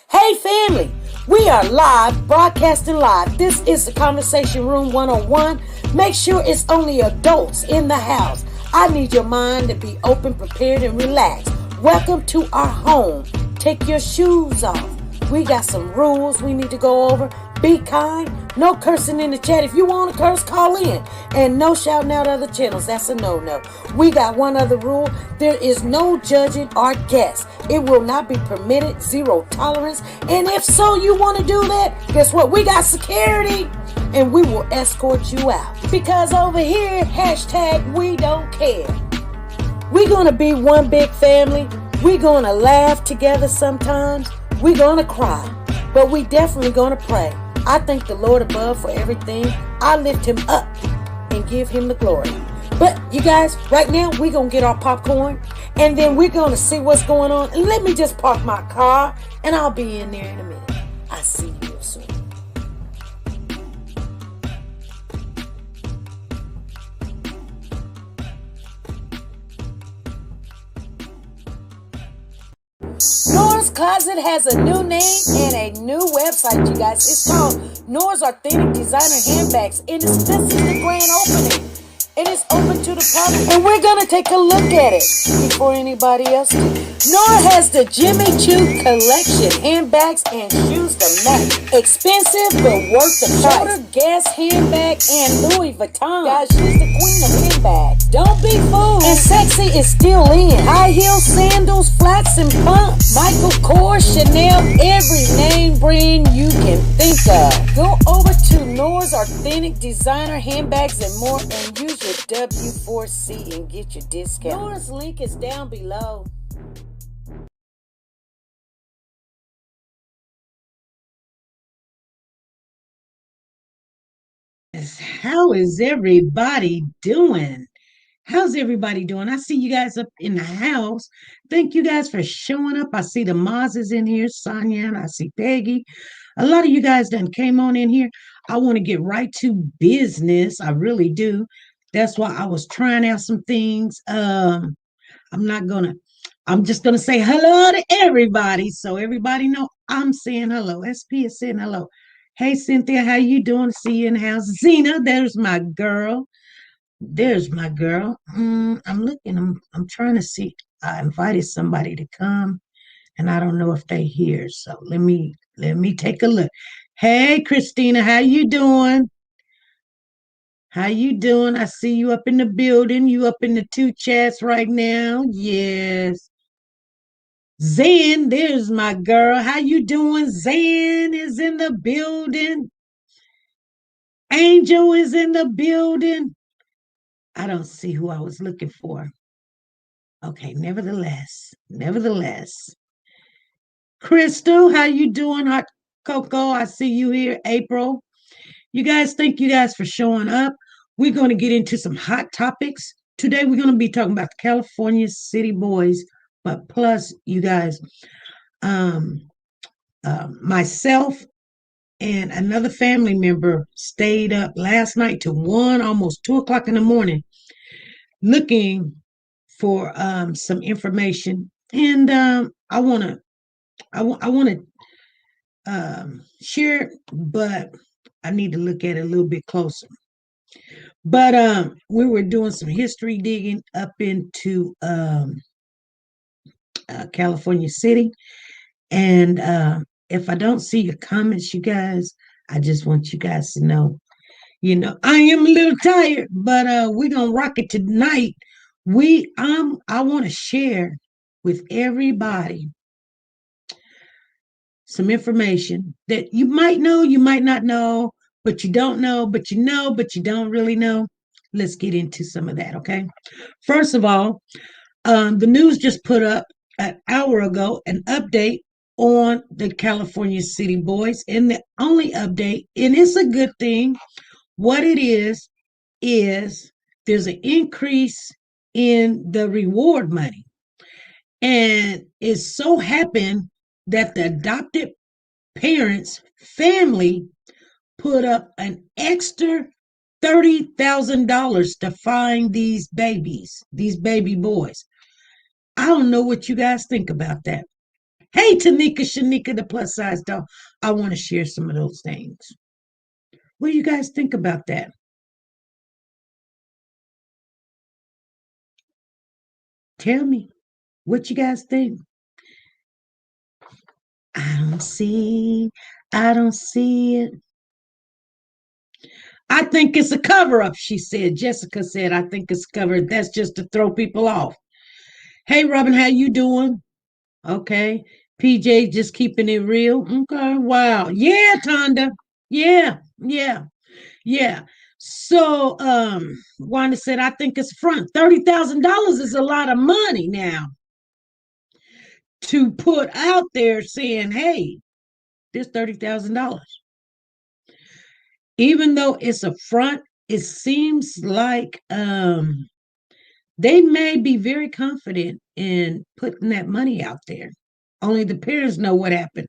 Hey family, we are live, broadcasting live. This is the Conversation Room 101. Make sure it's only adults in the house. I need your mind to be open, prepared, and relaxed. Welcome to our home. Take your shoes off. We got some rules we need to go over. Be kind. No cursing in the chat. If you want to curse, call in. And no shouting out other channels. That's a no-no. We got one other rule. There is no judging our guests. It will not be permitted. Zero tolerance. And if so, you want to do that, guess what? We got security. And we will escort you out. Because over here, hashtag we don't care. We're going to be one big family. We're going to laugh together sometimes. We're going to cry. But we definitely going to pray. I thank the Lord above for everything. I lift him up and give him the glory. But you guys, right now, we're going to get our popcorn. And then we're going to see what's going on. And let me just park my car. And I'll be in there in a minute. I'll see you real soon. Nora's Closet has a new name and a new website, you guys. It's called Nora's Authentic Designer Handbags. And this is the grand opening. It is open to the public. And we're going to take a look at it before anybody else do. Nora has the Jimmy Choo collection. Handbags and shoes to match. Expensive but worth the price. Shoulder Guess handbag and Louis Vuitton. Guys, she's the queen of handbags. Don't be fooled. And sexy is still in. High heels, sandals, flats, and pumps. Michael Kors, Chanel, every name brand you can think of. Go over to Nora's Authentic Designer Handbags and more and use your W4C and get your discount. Nora's link is down below. How is everybody doing? How's everybody doing? I see you guys up in the house. Thank you guys for showing up. I see the Moz is in here, Sonia, and I see Peggy. A lot of you guys done came on in here. I want to get right to business. I really do. That's why I was trying out some things. I'm just gonna say hello to everybody. So everybody know I'm saying hello. SP is saying hello. Hey Cynthia, how you doing? See you in the house. Zena, there's my girl. There's my girl. I'm looking. I'm trying to see. I invited somebody to come, and I don't know if they here. So let me take a look. Hey Christina, how you doing? How you doing? I see you up in the building. You up in the two chats right now. Yes. Zan, there's my girl. How you doing? Zan is in the building. Angel is in the building. I don't see who I was looking for. Okay, nevertheless. Crystal, how you doing? Hot Cocoa, I see you here. April. You guys, thank you guys for showing up. We're going to get into some hot topics. Today, we're going to be talking about the California City Boys, but plus, you guys, myself and another family member stayed up last night to 1, almost 2 o'clock in the morning, looking for some information. And I want to share it, but I need to look at it a little bit closer. But we were doing some history digging up into California City. And if I don't see your comments, you guys, I just want you guys to know, I am a little tired, but we're gonna rock it tonight. I want to share with everybody some information that you might know, you might not know, but you don't know, but you know, but you don't really know. Let's get into some of that, okay? First of all, the news just put up an hour ago an update on the California City Boys, and the only update, and it's a good thing. What it is there's an increase in the reward money, and it so happened that the adopted parents' family put up an extra $30,000 to find these baby boys. I don't know what you guys think about that. Hey, TeNika, Shenette, the plus size doll. I want to share some of those things. What do you guys think about that? Tell me what you guys think. I don't see it. I think it's a cover-up, she said. Jessica said, I think it's covered. That's just to throw people off. Hey, Robin, how you doing? Okay. PJ just keeping it real. Okay. Wow. Yeah, Tonda. Yeah. So Wanda said, I think it's front. $30,000 is a lot of money now to put out there saying, hey, there's $30,000. Even though it's a front, it seems like they may be very confident in putting that money out there. Only the parents know what happened.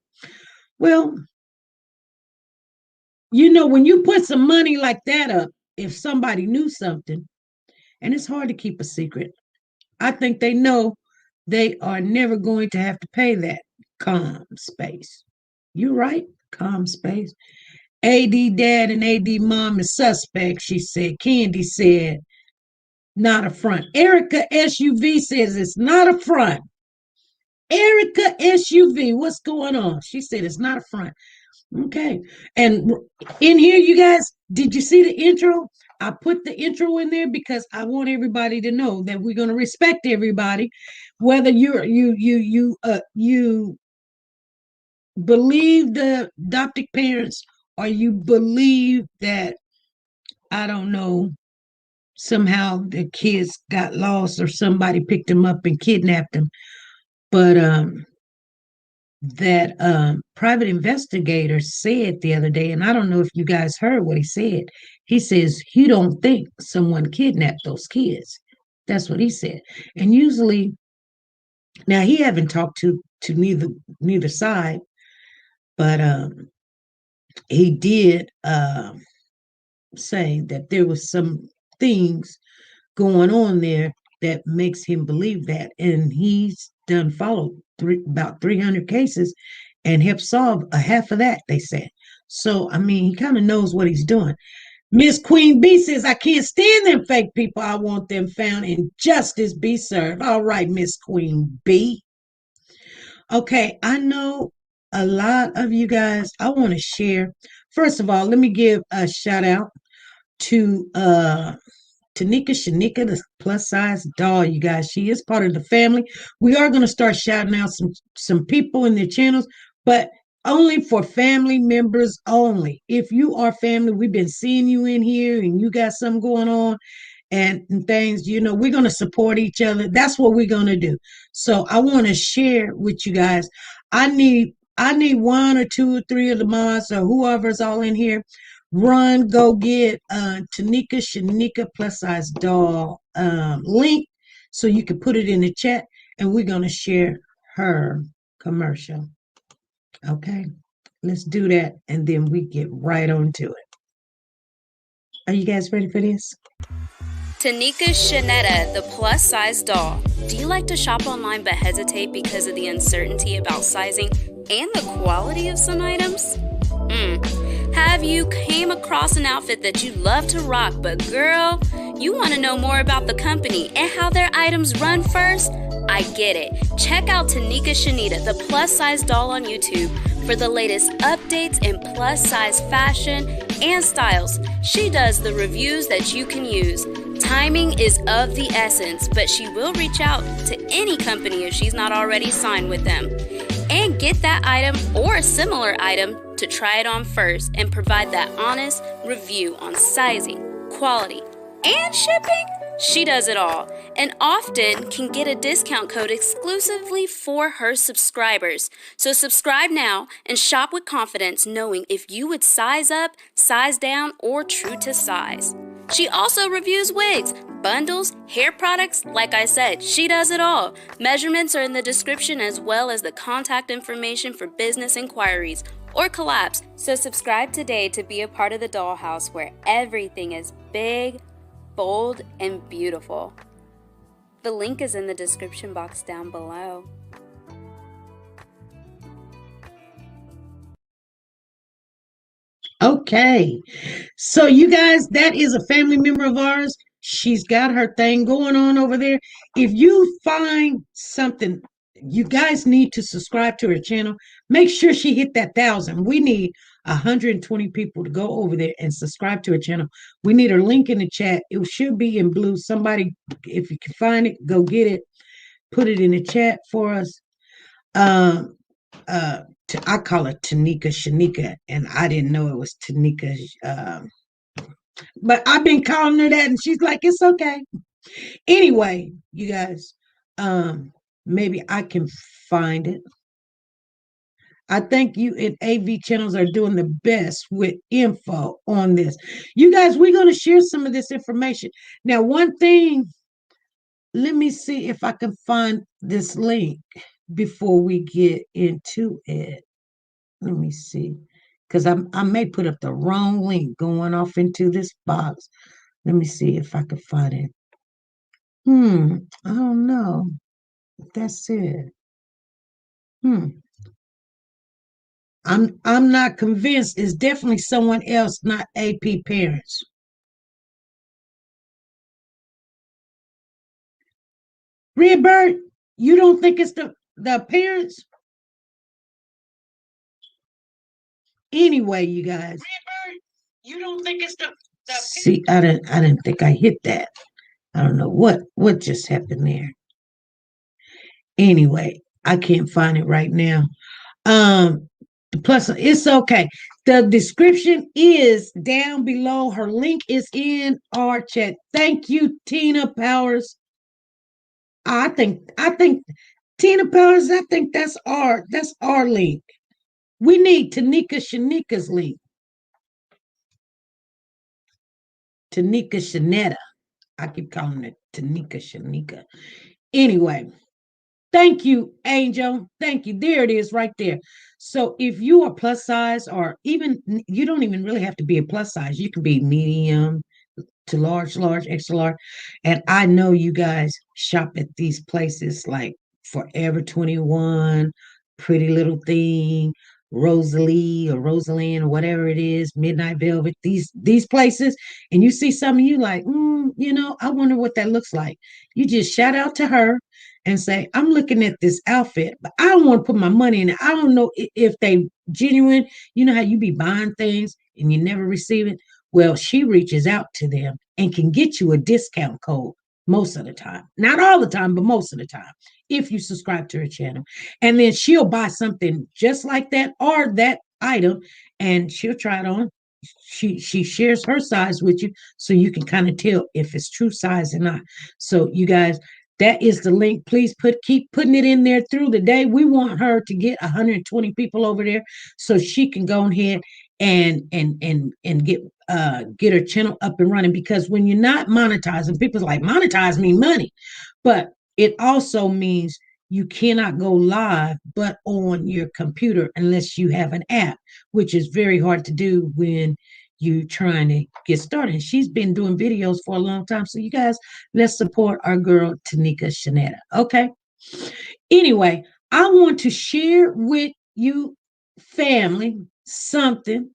Well, when you put some money like that up, if somebody knew something, and it's hard to keep a secret, I think they know they are never going to have to pay that. Calm space. You're right, calm space. AD dad and AD mom is suspect, she said. Candy said, not a front. Erica SUV says it's not a front. Erica SUV, what's going on? She said it's not a front. Okay. And in here, you guys, did you see the intro? I put the intro in there because I want everybody to know that we're going to respect everybody, whether you believe the adopted parents or you believe that, I don't know, somehow the kids got lost or somebody picked them up and kidnapped them. But that private investigator said the other day, and I don't know if you guys heard what he said. He says he don't think someone kidnapped those kids. That's what he said. And usually, now he haven't talked to neither side, but he did say that there was some things going on there that makes him believe that, and he's done followed about 300 cases and helped solve a half of that, they said. So I mean, he kind of knows what he's doing. Miss Queen B says, I can't stand them fake people. I want them found and justice be served. All right, Miss Queen B. Okay, I know a lot of you guys. I want to share. First of all, let me give a shout out to TeNika, Shenette, the plus size doll, you guys. She is part of the family. We are going to start shouting out some people in their channels, but only for family members only. If you are family, we've been seeing you in here and you got something going on and things, we're going to support each other. That's what we're going to do. So I want to share with you guys. I need one or two or three of the mods or whoever's all in here. Run, go get TeNika, Shenette plus size doll link so you can put it in the chat, and we're going to share her commercial. Okay, let's do that, and then we get right on to it. Are you guys ready for this? TeNika Shenette, the plus size doll. Do you like to shop online but hesitate because of the uncertainty about sizing and the quality of some items? Have you came across an outfit that you love to rock, but girl, you want to know more about the company and how their items run first? I get it. Check out TeNika Shenette, the plus-size doll on YouTube, for the latest updates in plus-size fashion and styles. She does the reviews that you can use. Timing is of the essence, but she will reach out to any company if she's not already signed with them. And get that item or a similar item to try it on first and provide that honest review on sizing, quality, and shipping. She does it all, and often can get a discount code exclusively for her subscribers. So subscribe now and shop with confidence, knowing if you would size up, size down, or true to size. She also reviews wigs, bundles, hair products. Like I said, she does it all. Measurements are in the description, as well as the contact information for business inquiries or collabs. So subscribe today to be a part of the dollhouse, where everything is big, bold, and beautiful. The link is in the description box down below. Okay, so you guys, that is a family member of ours. She's got her thing going on over there. If you find something, you guys need to subscribe to her channel. Make sure she hit that 1,000. We need 120 people to go over there and subscribe to her channel. We need her link in the chat. It should be in blue. Somebody, if you can find it, go get it. Put it in the chat for us. I call her TeNika Shenette, and I didn't know it was TeNika. But I've been calling her that, and she's like, it's okay. Anyway, you guys, maybe I can find it. I think you and AV channels are doing the best with info on this. You guys, we're going to share some of this information. Now, one thing, let me see if I can find this link before we get into it. Let me see, because I may put up the wrong link going off into this box. Let me see if I can find it. I don't know if that's it. I'm not convinced. It's definitely someone else, not AP Parents. Redbird, you don't think it's the parents? Anyway, you guys. Redbird, you don't think it's the See, I didn't think I hit that. I don't know what just happened there. Anyway, I can't find it right now. Plus, it's okay. The description is down below. Her link is in our chat. Thank you, Tina Powers. I think Tina Powers, I think that's our link. We need TeNika Shenette's link. TeNika Shenette. I keep calling it TeNika Shenette. Anyway, thank you, Angel. Thank you. There it is right there. So if you are plus size, or even, you don't even really have to be a plus size. You can be medium to large, extra large. And I know you guys shop at these places like Forever 21, Pretty Little Thing, Rosalie or Rosalind or whatever it is, Midnight Velvet, these places, and you see some of you like, I wonder what that looks like. You just shout out to her and say, I'm looking at this outfit, but I don't want to put my money in it. I don't know if they genuine. You know how you be buying things and you never receive it? Well, she reaches out to them and can get you a discount code most of the time. Not all the time, but most of the time, if you subscribe to her channel. And then she'll buy something just like that or that item, and she'll try it on. She shares her size with you, so you can kind of tell if it's true size or not. So you guys, that is the link. Please keep putting it in there through the day. We want her to get 120 people over there so she can go ahead and get her channel up and running. Because when you're not monetizing, people's like, monetize mean money, but it also means you cannot go live but on your computer unless you have an app, which is very hard to do when you're trying to get started. She's been doing videos for a long time. So you guys, let's support our girl TeNika Shenette. Okay. Anyway, I want to share with you, family, something.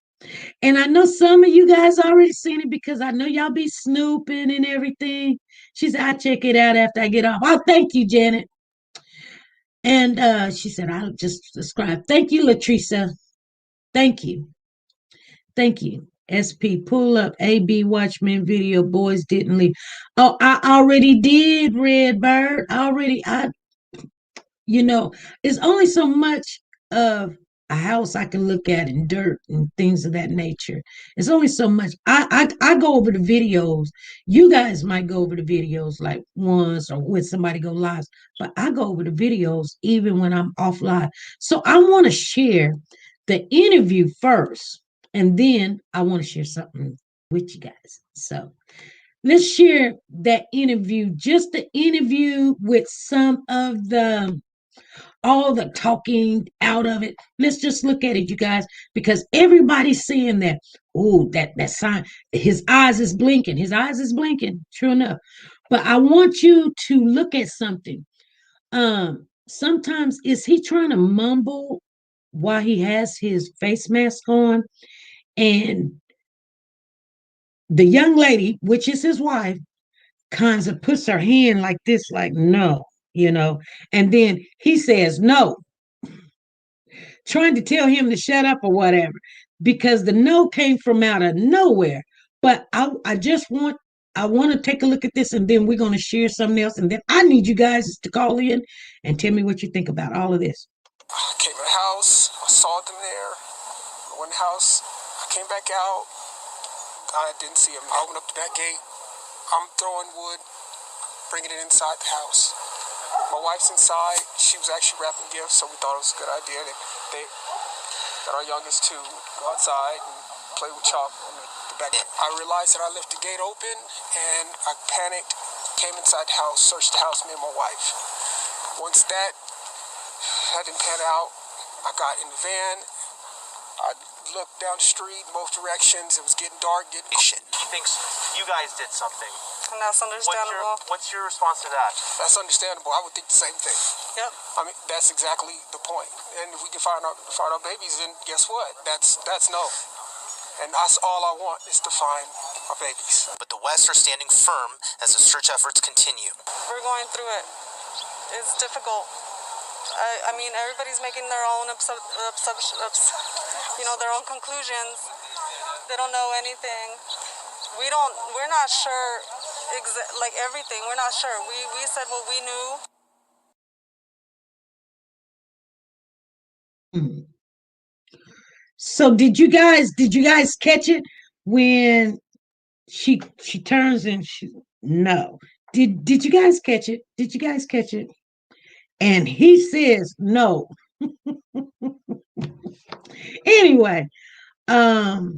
And I know some of you guys already seen it, because I know y'all be snooping and everything. She said, I check it out after I get off. Oh, thank you, Janet. And she said, I'll just subscribe. Thank you, Latricia. Thank you. Thank you. SP, pull up AB Watchmen video. Boys didn't leave. Oh, I already did, Redbird. You know, it's only so much of a house I can look at and dirt and things of that nature. It's only so much. I go over the videos. You guys might go over the videos like once or when somebody go live, but I go over the videos even when I'm off live. So I want to share the interview first, and then I want to share something with you guys. So let's share that interview, just the interview with some of the all the talking out of it. Let's just look at it, you guys, because everybody's saying that. Oh, that sign. His eyes is blinking. His eyes is blinking. True enough. But I want you to look at something. Sometimes is he trying to mumble while he has his face mask on? And the young lady, which is his wife, kind of puts her hand like this, like no, you know. And then he says no, trying to tell him to shut up or whatever, because the no came from out of nowhere. But I want to take a look at this, and then we're going to share something else, and then I need you guys to call in and tell me what you think about all of this. I came in the house, I saw them there. I went in the house, I came back out, I didn't see him. I opened up the back gate, I'm throwing wood, bringing it inside the house. My wife's inside, she was actually wrapping gifts, so we thought it was a good idea that they got our youngest to go outside and play with chalk on the back. I realized that I left the gate open, and I panicked, came inside the house, searched the house, me and my wife. Once that didn't pan out, I got in the van, I looked down the street, both directions, it was getting dark, getting shit. He thinks you guys did something. And that's understandable. What's your response to that? That's understandable. I would think the same thing. Yep. I mean, that's exactly the point. And if we can find our babies, then guess what? That's no. And that's all I want is to find our babies. But the West are standing firm as the search efforts continue. We're going through it. It's difficult. I mean, everybody's making their own their own conclusions. They don't know anything. We're not sure like everything. We're not sure. We said what we Hmm. knew. So did you guys catch it when she turns and she no. Did you guys catch it? Did you guys catch it? And he says no. Anyway, I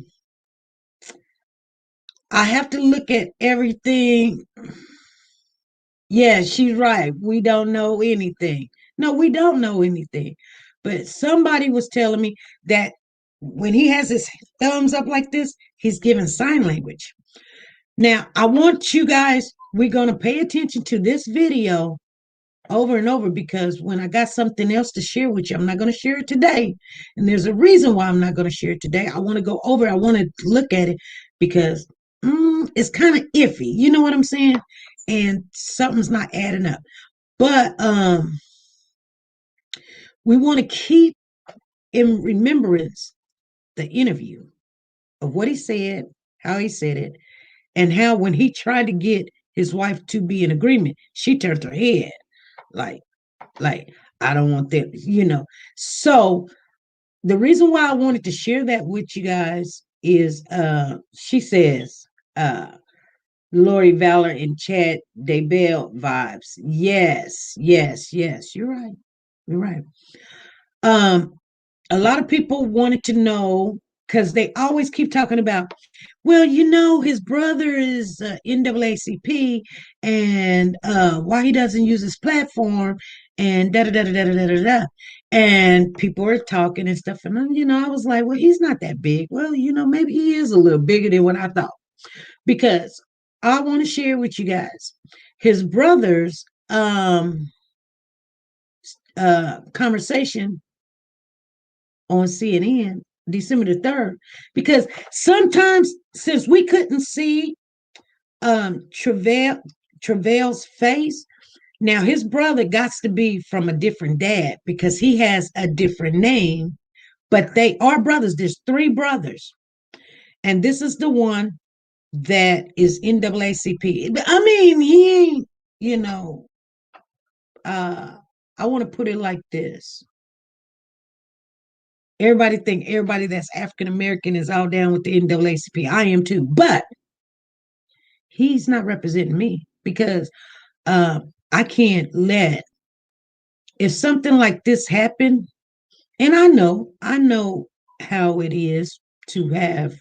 have to look at everything. Yeah, she's right. We don't know anything. No, we don't know anything. But somebody was telling me that when he has his thumbs up like this, he's giving sign language. Now, I want you guys, we're going to pay attention to this video over and over, because when I got something else to share with you, I'm not going to share it today. And there's a reason why I'm not going to share it today. I want to go over it. I want to look at it because it's kind of iffy. You know what I'm saying? And something's not adding up. But we want to keep in remembrance the interview of what he said, how he said it, and how when he tried to get his wife to be in agreement, she turned her head like I don't want that, you know. So the reason why I wanted to share that with you guys is she says Lori Valor and Chad Daybell vibes. Yes, you're right. You're right. A lot of people wanted to know, because they always keep talking about, well, you know, his brother is NAACP, and why he doesn't use his platform, and da da da da da da da da. And people are talking and stuff, and you know, I was like, well, he's not that big. Well, you know, maybe he is a little bigger than what I thought, because I want to share with you guys his brother's conversation on CNN December the 3rd, because sometimes, since we couldn't see Travail's face, Now his brother got to be from a different dad because he has a different name, but they are brothers. There's three brothers, and this is the one that is NAACP. I mean, he ain't, you know, I want to put it like this. Everybody think everybody that's African American is all down with the NAACP. I am too, but he's not representing me because I can't let if something like this happen, and I know how it is to have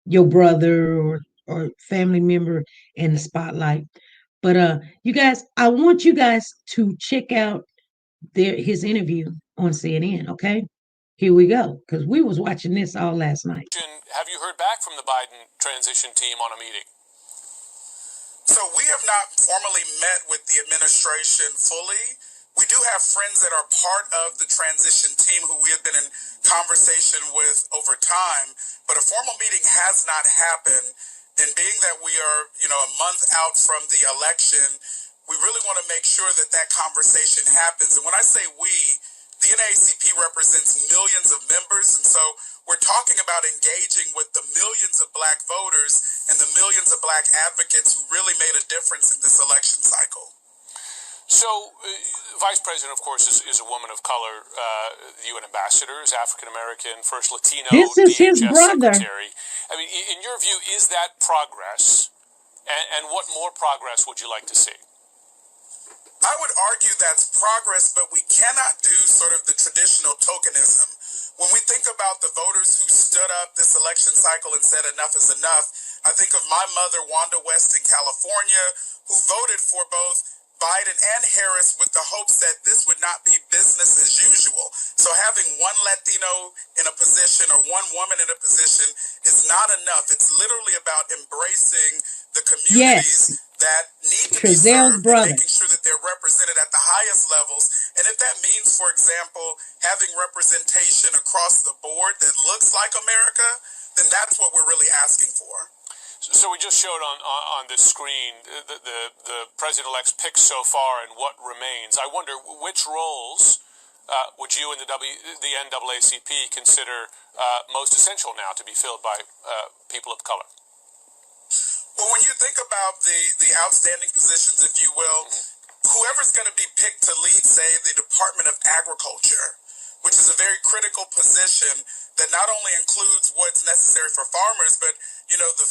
your brother or family member in the spotlight. But you guys, I want you guys to check out his interview on CNN, okay? Here we go, because we was watching this all last night. Have you heard back from the Biden transition team on a meeting? So we have not formally met with the administration fully. We do have friends that are part of the transition team who we have been in conversation with over time, but a formal meeting has not happened. And being that we are, a month out from the election, we really want to make sure that that conversation happens. And when I say we, the NAACP represents millions of members, and so we're talking about engaging with the millions of Black voters and the millions of Black advocates who really made a difference in this election cycle. So, Vice President, of course, is a woman of color. The UN ambassador is African American, first Latino This is his DHS brother. secretary. I mean, in your view, is that progress? And what more progress would you like to see? I would argue that's progress, but we cannot do sort of the traditional tokenism. When we think about the voters who stood up this election cycle and said enough is enough, I think of my mother, Wanda West in California, who voted for both Biden and Harris with the hopes that this would not be business as usual. So having one Latino in a position or one woman in a position is not enough. It's literally about embracing the communities that need to be served, making sure that they're represented at the highest levels. And if that means, for example, having representation across the board that looks like America, then that's what we're really asking for. So we just showed on this screen the president-elect's picks so far and what remains. I wonder which roles would you and the NAACP consider most essential now to be filled by people of color? Well, when you think about the outstanding positions, if you will, whoever's going to be picked to lead, say, the Department of Agriculture, which is a very critical position that not only includes what's necessary for farmers, but,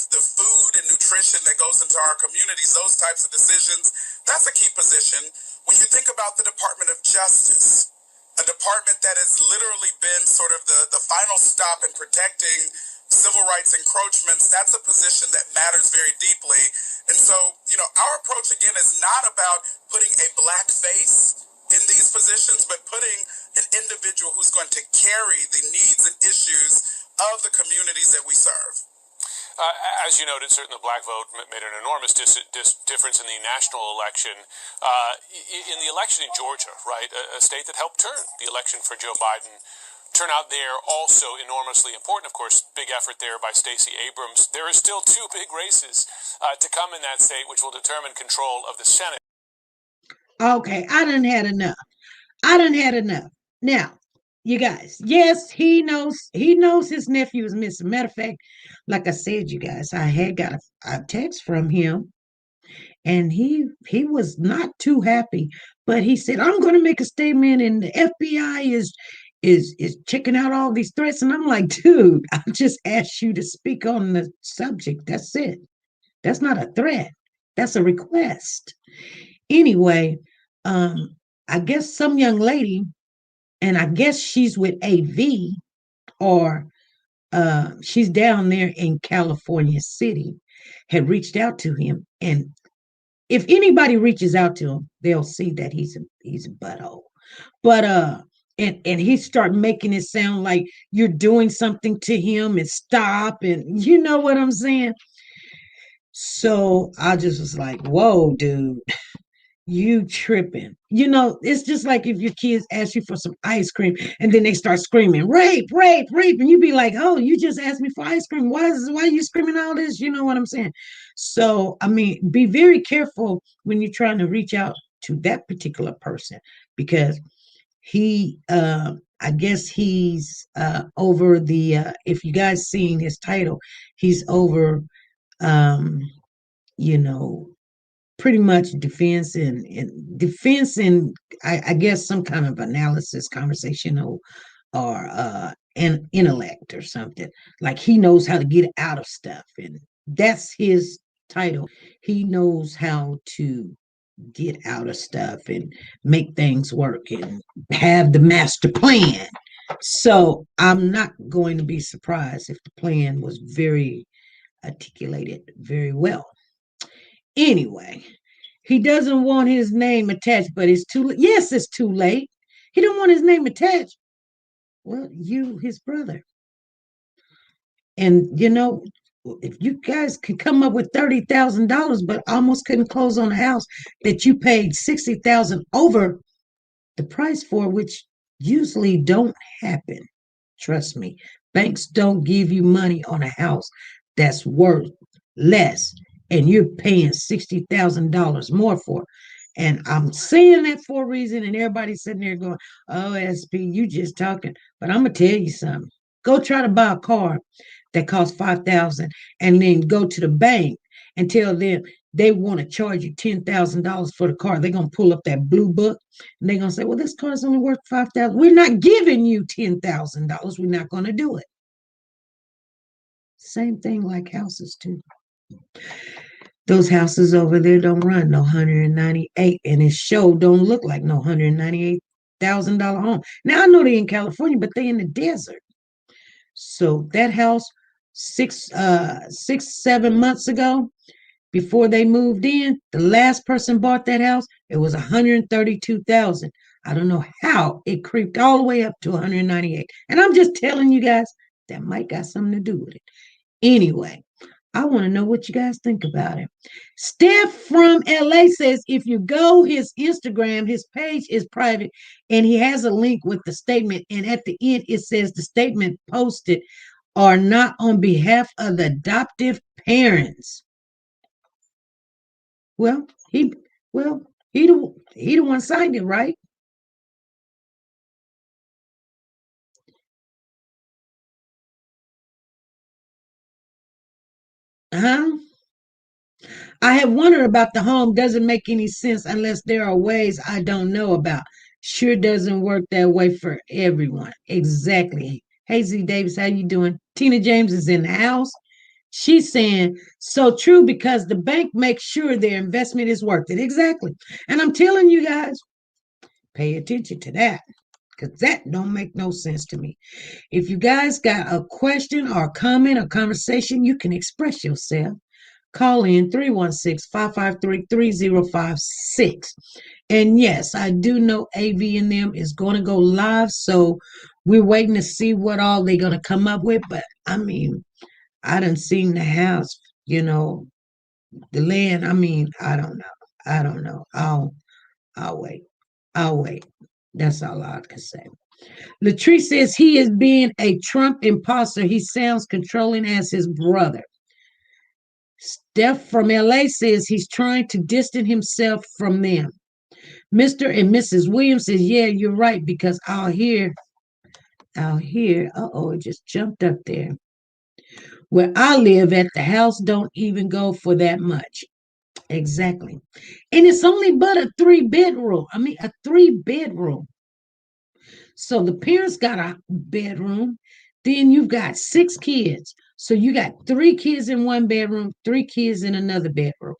the food and nutrition that goes into our communities, those types of decisions, that's a key position. When you think about the Department of Justice, a department that has literally been sort of the final stop in protecting civil rights encroachments, that's a position that matters very deeply. And so, our approach, again, is not about putting a Black face in these positions, but putting an individual who's going to carry the needs and issues of the communities that we serve. As you noted, certainly the Black vote made an enormous difference in the national election. In the election in Georgia, right, a state that helped turn the election for Joe Biden, turnout there also enormously important. Of course, big effort there by Stacey Abrams. There are still two big races to come in that state, which will determine control of the Senate. Okay, I done had enough. Now, you guys, yes, he knows his nephew is missing. Matter of fact, like I said, you guys, I had got a text from him, and he was not too happy, but he said, I'm gonna make a statement, and the FBI is checking out all these threats. And I'm like, dude, I just asked you to speak on the subject. That's it. That's not a threat. That's a request. Anyway, I guess some young lady, and I guess she's with AV, or she's down there in California City, had reached out to him. And if anybody reaches out to him, they'll see that he's a butthole. But and he started making it sound like you're doing something to him and stop, and you know what I'm saying? So I just was like, whoa, dude. You tripping. It's just like if your kids ask you for some ice cream and then they start screaming, rape, rape, rape. And you be like, oh, you just asked me for ice cream. Why are you screaming all this? You know what I'm saying? So, I mean, be very careful when you're trying to reach out to that particular person because I guess he's over if you guys seen his title, he's over, um, you know, pretty much defense and I guess some kind of analysis, conversational or an intellect or something. Like he knows how to get out of stuff, and that's his title. He knows how to get out of stuff and make things work and have the master plan. So I'm not going to be surprised if the plan was very articulated very well. Anyway, he doesn't want his name attached, but it's too late. Yes, it's too late. He don't want his name attached. Well, you, his brother. And if you guys could come up with $30,000, but almost couldn't close on a house that you paid 60,000 over the price for, which usually don't happen. Trust me, banks don't give you money on a house that's worth less, and you're paying $60,000 more for. And I'm saying that for a reason, and everybody's sitting there going, "Oh, SP, you just talking." But I'm gonna tell you something. Go try to buy a car that costs 5,000, and then go to the bank and tell them they want to charge you $10,000 for the car. They're gonna pull up that blue book and they're gonna say, "Well, this car is only worth 5,000. We're not giving you $10,000. We're not gonna do it." Same thing like houses too. Those houses over there don't run no 198, and it sure don't look like no $198,000 home. Now I know they in California, but they in the desert. So that house 7 months ago, before they moved in, the last person bought that house. It was 132,000. I don't know how it creeped all the way up to 198. And I'm just telling you guys that might got something to do with it. Anyway, I want to know what you guys think about it. Steph from LA says if you go his Instagram, his page is private and he has a link with the statement. And at the end, it says the statement posted are not on behalf of the adoptive parents. Well, he the one signed it, right? Uh-huh. I have wondered about the home. Doesn't make any sense unless there are ways I don't know about. Sure doesn't work that way for everyone. Exactly. Hey Z Davis, how you doing? Tina James is in the house. She's saying so true because the bank makes sure their investment is worth it. Exactly. And I'm telling you guys, pay attention to that because that don't make no sense to me. If you guys got a question or a comment or conversation, you can express yourself. Call in 316-553-3056. And yes, I do know AV and them is going to go live. So we're waiting to see what all they're going to come up with. But I mean, I done seen the house, the land. I mean, I don't know. I don't know. I'll wait. I'll wait. That's all I can say. Latrice says he is being a Trump imposter. He sounds controlling as his brother. Steph from LA says he's trying to distance himself from them. Mr. and Mrs. Williams says, yeah, you're right, because out here, it just jumped up there. Where I live at, the house don't even go for that much. Exactly. And it's only but a 3-bedroom. I mean, a 3-bedroom. So the parents got a bedroom. Then you've got 6 kids. So you got 3 kids in one bedroom, 3 kids in another bedroom.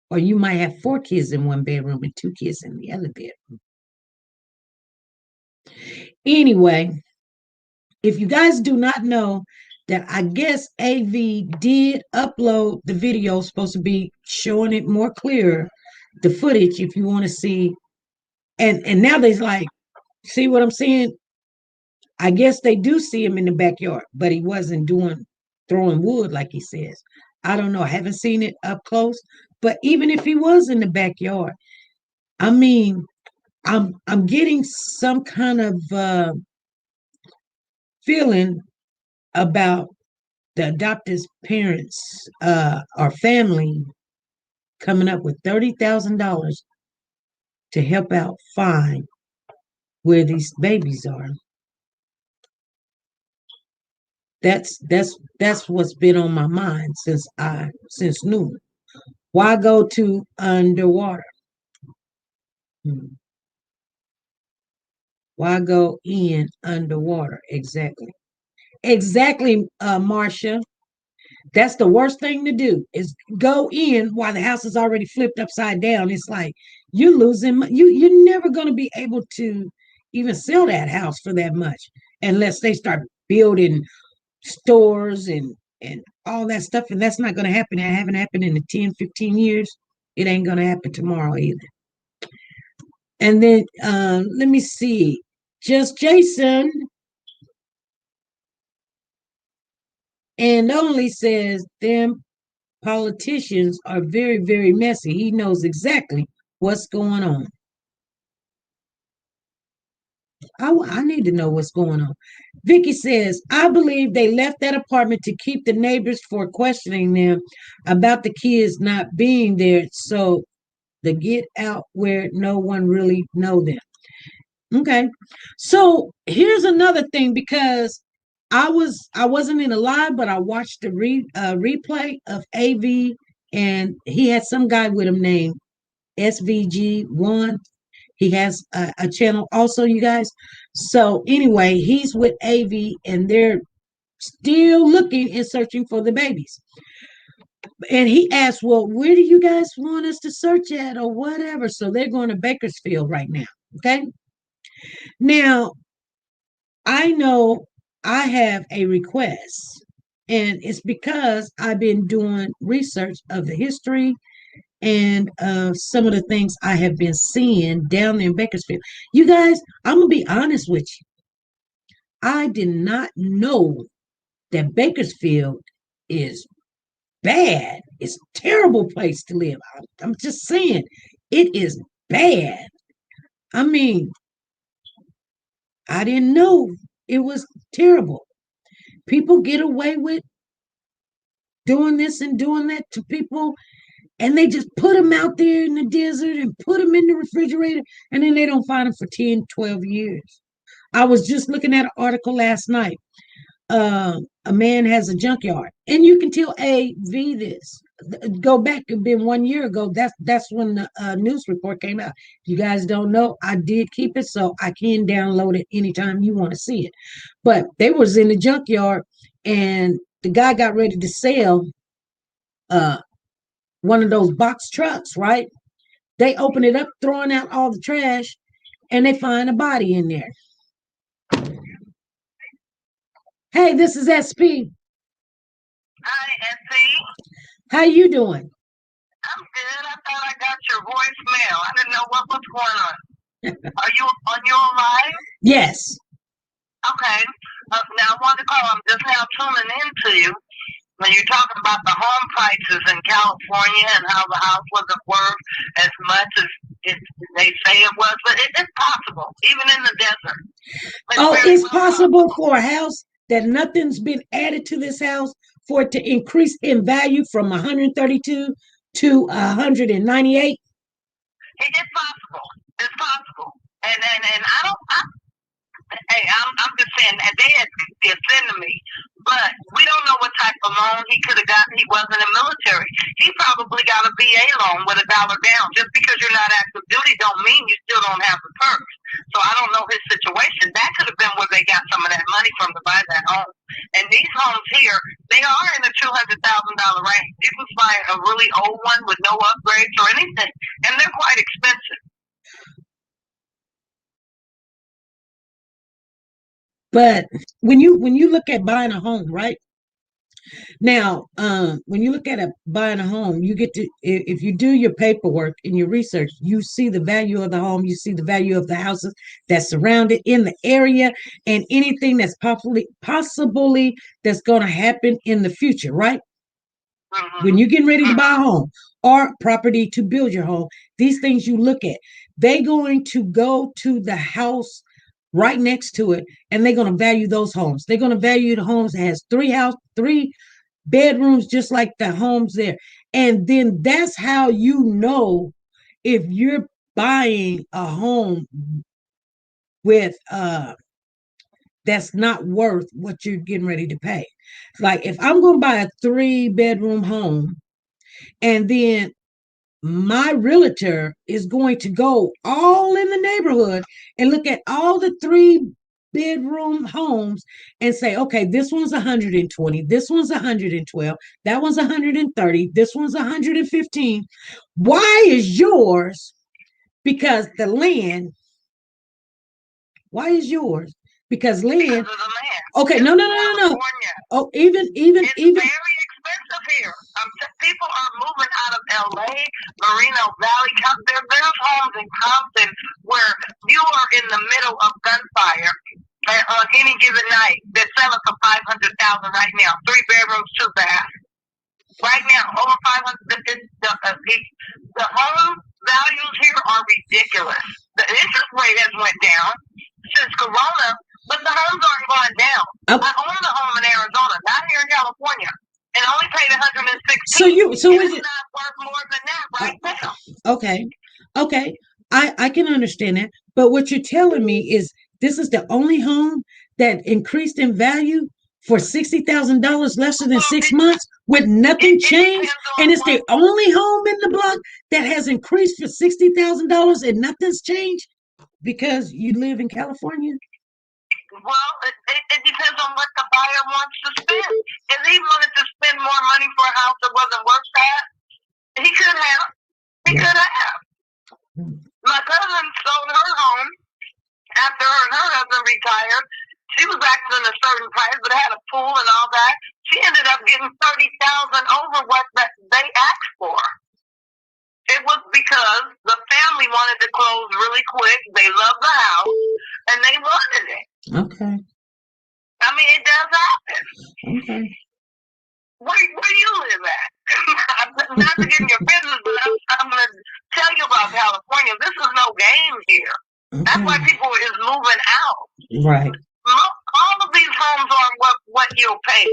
Or you might have 4 kids in one bedroom and 2 kids in the other bedroom. Anyway, if you guys do not know that, I guess AV did upload the video, supposed to be showing it more clear, the footage, if you want to see. And now they're like, see what I'm saying? I guess they do see him in the backyard, but he wasn't throwing wood like he says. I don't know. I haven't seen it up close. But even if he was in the backyard, I mean, I'm getting some kind of feeling about the adopted parents or family coming up with $30,000 to help out find where these babies are. That's what's been on my mind since noon. Why go to underwater? Why go in underwater? Exactly, Marcia. That's the worst thing to do is go in while the house is already flipped upside down. It's like you're losing. You're never going to be able to even sell that house for that much unless they start building stores and all that stuff. And that's not going to happen. It haven't happened in the 10, 15 years. It ain't going to happen tomorrow either. And then let me see. Just Jason and only says them politicians are very, very messy. He knows exactly what's going on. I need to know what's going on. Vicky says, I believe they left that apartment to keep the neighbors for questioning them about the kids not being there, so they get out where no one really know them. Okay. So here's another thing, because I wasn't in a live, but I watched the replay of AV, and he had some guy with him named SVG1. He has a channel also, you guys. So anyway, he's with AV, and they're still looking and searching for the babies. And he asked, well, where do you guys want us to search at or whatever? So they're going to Bakersfield right now. Okay. Now, I know I have a request, and it's because I've been doing research of the history and some of the things I have been seeing down there in Bakersfield. You guys, I'm going to be honest with you. I did not know that Bakersfield is bad. It's a terrible place to live. I'm just saying, it is bad. I mean, I didn't know it was terrible. People get away with doing this and doing that to people, and they just put them out there in the desert and put them in the refrigerator, and then they don't find them for 10, 12 years. I was just looking at an article last night. A man has a junkyard, and you can tell AV this. Go back, it's been 1 year ago. That's when the news report came out. If you guys don't know, I did keep it, so I can download it anytime you want to see it. But they was in the junkyard, and the guy got ready to sell one of those box trucks, right? They open it up, throwing out all the trash, and they find a body in there. Hey, this is SP. Hi, SP. How you doing? I'm good. I thought I got your voicemail. I didn't know what was going on. Are you on your live? Yes. Okay. Now I wanted to call. I'm just now tuning in to you. When you're talking about the home prices in California and how the house wasn't worth as much as they say it was, but it's possible, even in the desert. It's possible for a house that nothing's been added to this house for it to increase in value from 132 to 198. It's possible. It's possible. And I don't. Hey, I'm just saying that they had to offend me, but we don't know what type of loan he could have gotten. He wasn't in military. He probably got a VA loan with $1 down. Just because you're not active duty don't mean you still don't have the perks. So I don't know his situation. That could have been where they got some of that money from to buy that home. And these homes here, they are in the $200,000 range. You can find a really old one with no upgrades or anything, and they're quite expensive. But when you look at buying a home, right? Now, when you look at buying a home, you get to, if you do your paperwork and your research, you see the value of the home, you see the value of the houses that surround it in the area, and anything that's possibly that's going to happen in the future, right? When you're getting ready to buy a home, or property to build your home. These things you look at. They're going to go to the house right next to it, and they're going to value those homes. They're going to value the homes that has three bedrooms, just like the homes there. And then that's how you know if you're buying a home with that's not worth what you're getting ready to pay. Like if I'm going to buy a 3-bedroom home, and then my realtor is going to go all in the neighborhood and look at all the 3-bedroom homes and say, okay, this one's 120, this one's 112, that one's 130, this one's 115. Why is yours? Because the land. Why is yours? Because land. Because of the land. Okay, It's no. California. Oh, even It's very expensive here. People are moving out of LA, Moreno Valley. There's homes in Compton where you are in the middle of gunfire on any given night. They're selling for $500,000 right now. 3 bedrooms, 2 baths. Right now, over 500. The home values here are ridiculous. The interest rate has went down since Corona, but the homes aren't going down. I own a home in Arizona, not here in California, and only paid $116,000. So is it not worth more than that right now? Okay. I can understand that, but what you're telling me is this is the only home that increased in value for $60,000 less than 6 months with nothing changed, and it's the only home in the block that has increased for $60,000 and nothing's changed because you live in California. Well, it depends on what the buyer wants to spend. If he wanted to spend more money for a house that wasn't worth that, he could have. My cousin sold her home after her and her husband retired. She was asking a certain price, but had a pool and all that. She ended up getting $30,000 over what they asked for. It was because the family wanted to close really quick. They loved the house, and they wanted it. Okay. I mean, it does happen. Okay. Where do you live at? Not to get in your business, but I'm going to tell you about California. This is no game here. Okay. That's why people is moving out. Right. All of these homes are what you'll pay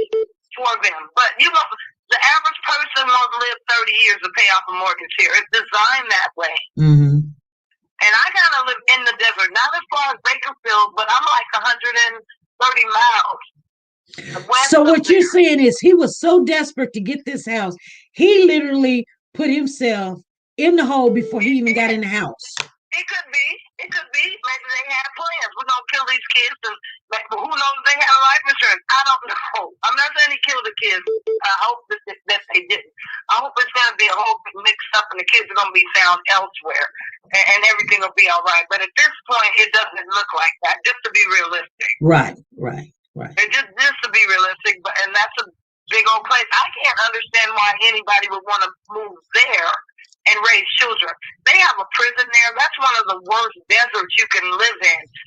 for them. But the average person won't live 30 years to pay off a mortgage here. It's designed that way. Mm-hmm. And I kind of live in the desert, not as far as Bakersfield, but I'm like 130 miles. So what you're saying is he was so desperate to get this house, he literally put himself in the hole before he even got in the house. It could be. Maybe they had plans. We're going to kill these kids, and who knows if they had life insurance. I don't know. I'm not saying he killed the kids. I hope that they didn't. I hope it's going to be a whole mixed up, and the kids are going to be found elsewhere, and everything will be all right. But at this point, it doesn't look like that, just to be realistic. Right. And just to be realistic, and that's a big old place. I can't understand why anybody would want to move there and raise children. They have a prison there. That's one of the worst deserts you can live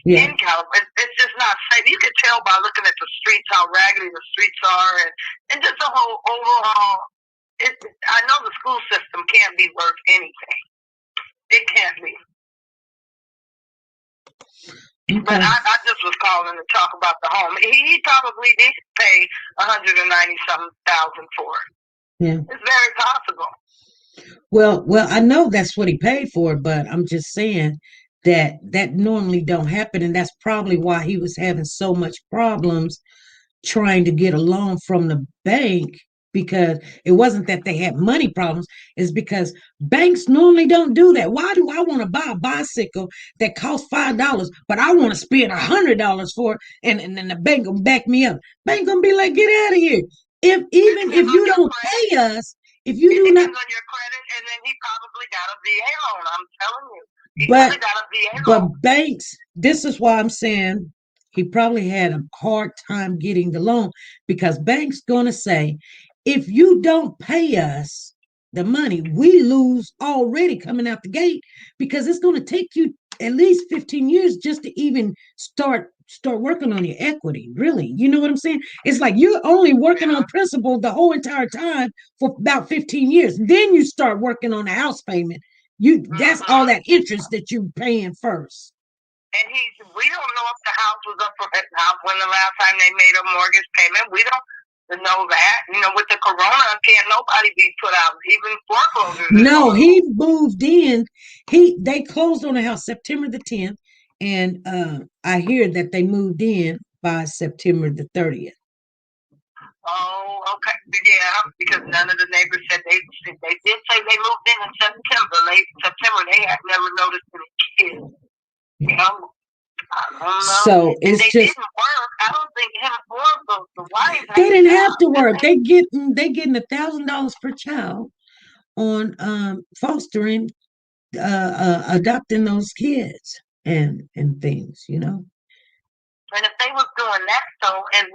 in California. It's just not safe. You can tell by looking at the streets how raggedy the streets are, and just the whole overall. I know the school system can't be worth anything. It can't be. Okay. But I just was calling to talk about the home. He probably did pay $190,000 for it. Yeah, it's very possible. Well, I know that's what he paid for, but I'm just saying that normally don't happen, and that's probably why he was having so much problems trying to get a loan from the bank, because it wasn't that they had money problems. It's because banks normally don't do that. Why do I want to buy a bicycle that costs $5, but I want to spend $100 for it, and then the bank gonna back me up? Bank gonna be like, get out of here. If you don't pay us. If you do not, on your credit, and then he probably got a VA loan. I'm telling you, he probably got a VA loan. But banks, this is why I'm saying he probably had a hard time getting the loan, because banks gonna say, if you don't pay us the money, we lose already coming out the gate, because it's gonna take you at least 15 years just to even start start working on your equity, really. You know what I'm saying? It's like you're only working on principal the whole entire time for about 15 years. Then you start working on the house payment. That's all that interest that you're paying first. And we don't know if the house was up for when the last time they made a mortgage payment. We don't know that. You know, with the corona, can't nobody be put out, even foreclosures. No, he moved in. They closed on the house September the 10th, and I hear that they moved in by September the 30th. Oh, okay. Yeah, because none of the neighbors said they did say they moved in September. They had never noticed any kids. You know, I don't know. So it's they just didn't work. I don't think him or the wife. They didn't have to work. They getting $1,000 per child on fostering, adopting those kids and things, you know. And if they was doing that, and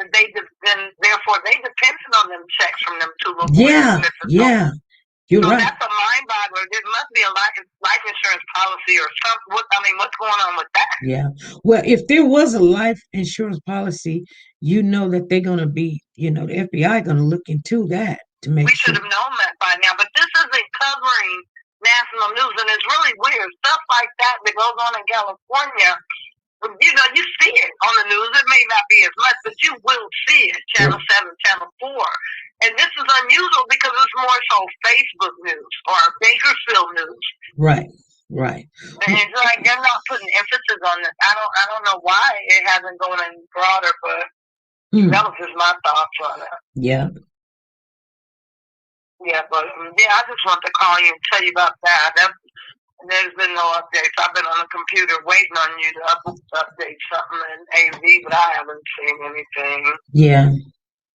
then therefore they depended on them checks from them two little boys. Yeah. You're right. That's a mind boggler. There must be a life insurance policy or something. What's going on with that? Yeah. Well, if there was a life insurance policy, you know that they're going to be, the FBI going to look into that to make We should have known that by now. But this isn't covering national news, and it's really weird. Stuff like that goes on in California. You see it on the news. It may not be as much, but you will see it. Channel 7, Channel 4. And this is unusual because it's more so Facebook news or Bakersfield news. Right. And it's like they're not putting emphasis on this. I don't know why it hasn't gone any broader, but that was just my thoughts on it. Yeah. Yeah, but I just wanted to call you and tell you about that. There's been no updates. I've been on the computer waiting on you to update something in AV, but I haven't seen anything. Yeah.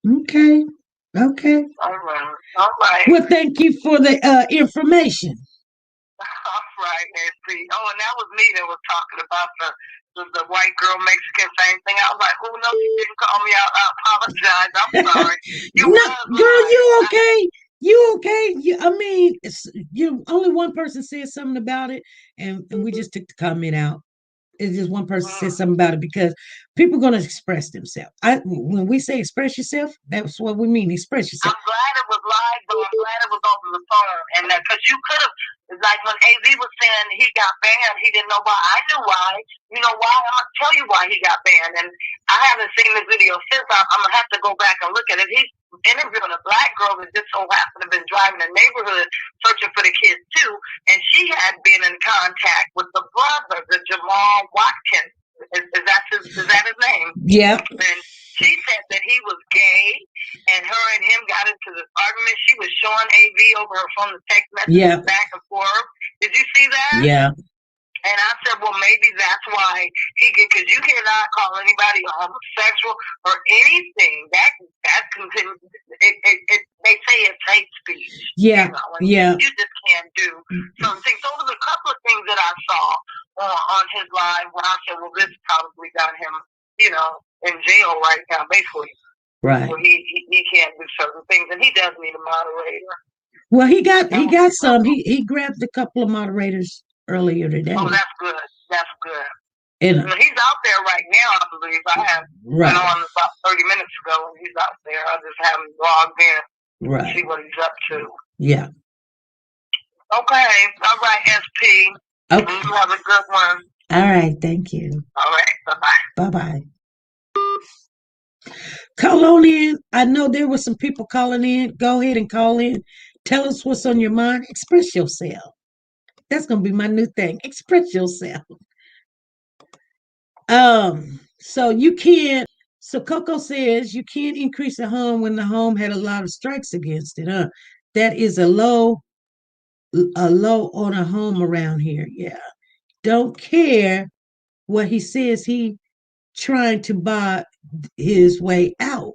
Okay. All right. Well, thank you for the information. All right, SP. Oh, and that was me that was talking about the white girl Mexican same thing. I was like, oh no, you didn't call me out. I apologize. I'm sorry. Girl, you okay? You okay? Only one person said something about it, and we just took the comment out. It's just one person said something about it because people are going to express themselves. When we say express yourself, that's what we mean. Express yourself. I'm glad it was live, but I'm glad it was over the phone. And because you could have, like when AV was saying he got banned, he didn't know why. I knew why. You know why? I'm going to tell you why he got banned. And I haven't seen this video since. I'm going to have to go back and look at it. He's interviewing a black girl that just so happened to have been driving the neighborhood searching for the kids too. And she had been in contact with the brother, the Jamal Watkins. Is that his name? Yeah. And she said that he was gay, and her and him got into this argument. She was showing AV over her phone, the text messages back and forth. Did you see that? Yeah. And I said, well, maybe that's why because you cannot call anybody a homosexual or anything. That continues. They say it's hate speech. Yeah. You just can't do some things. So there's a couple of things that I saw on his live when I said, well, this probably got him, in jail right now, basically. Right. Well, he can't do certain things, and he does need a moderator. Well, he got some. He grabbed a couple of moderators earlier today. Oh, that's good. That's good. And he's out there right now, I believe. I have been on about 30 minutes ago, and he's out there. I just haven't logged in to see what he's up to. Yeah. Okay. All right, SP. Okay. You have a good one. All right. Thank you. All right. Bye-bye. Bye-bye. Call on in. I know there were some people calling in. Go ahead and call in. Tell us what's on your mind. Express yourself. That's going to be my new thing. Express yourself. So Coco says you can't increase a home when the home had a lot of strikes against it, huh? That is a low on a home around here. Yeah. Don't care what he says. He trying to buy his way out.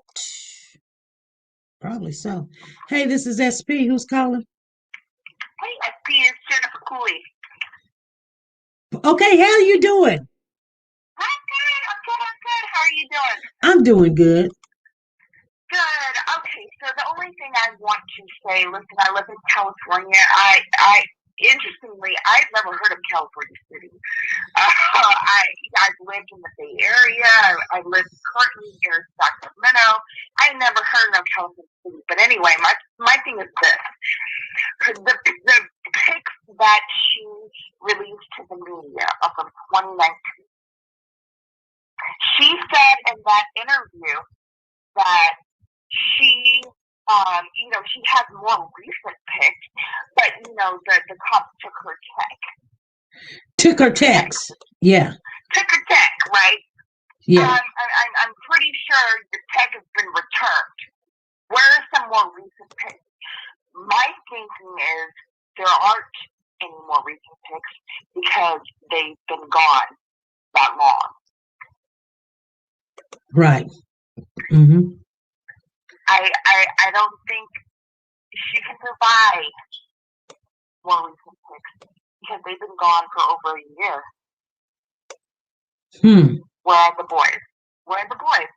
Probably so. Hey, this is SP. Who's calling? Hey, SP is Jennifer Cooley. Okay, how you doing? I'm good. How are you doing? I'm doing good. Good. Okay, so the only thing I want to say, listen, I live in California. interestingly, I've never heard of California City. I've lived in the Bay Area. I live currently here in Sacramento. I never heard of California City. But anyway, my thing is this: the pics that she released to the media are from 2019. She said in that interview that she, she has more recent pics, but the cops took her check. Took her checks. Yeah. Took her check, right? Yeah. I'm pretty sure the check has been returned. Where are some more recent pics? My thinking is there aren't any more recent pics because they've been gone that long. Right. Mm-hmm. I don't think she can provide more recent pics because they've been gone for over a year. Where are the boys? Where are the boys?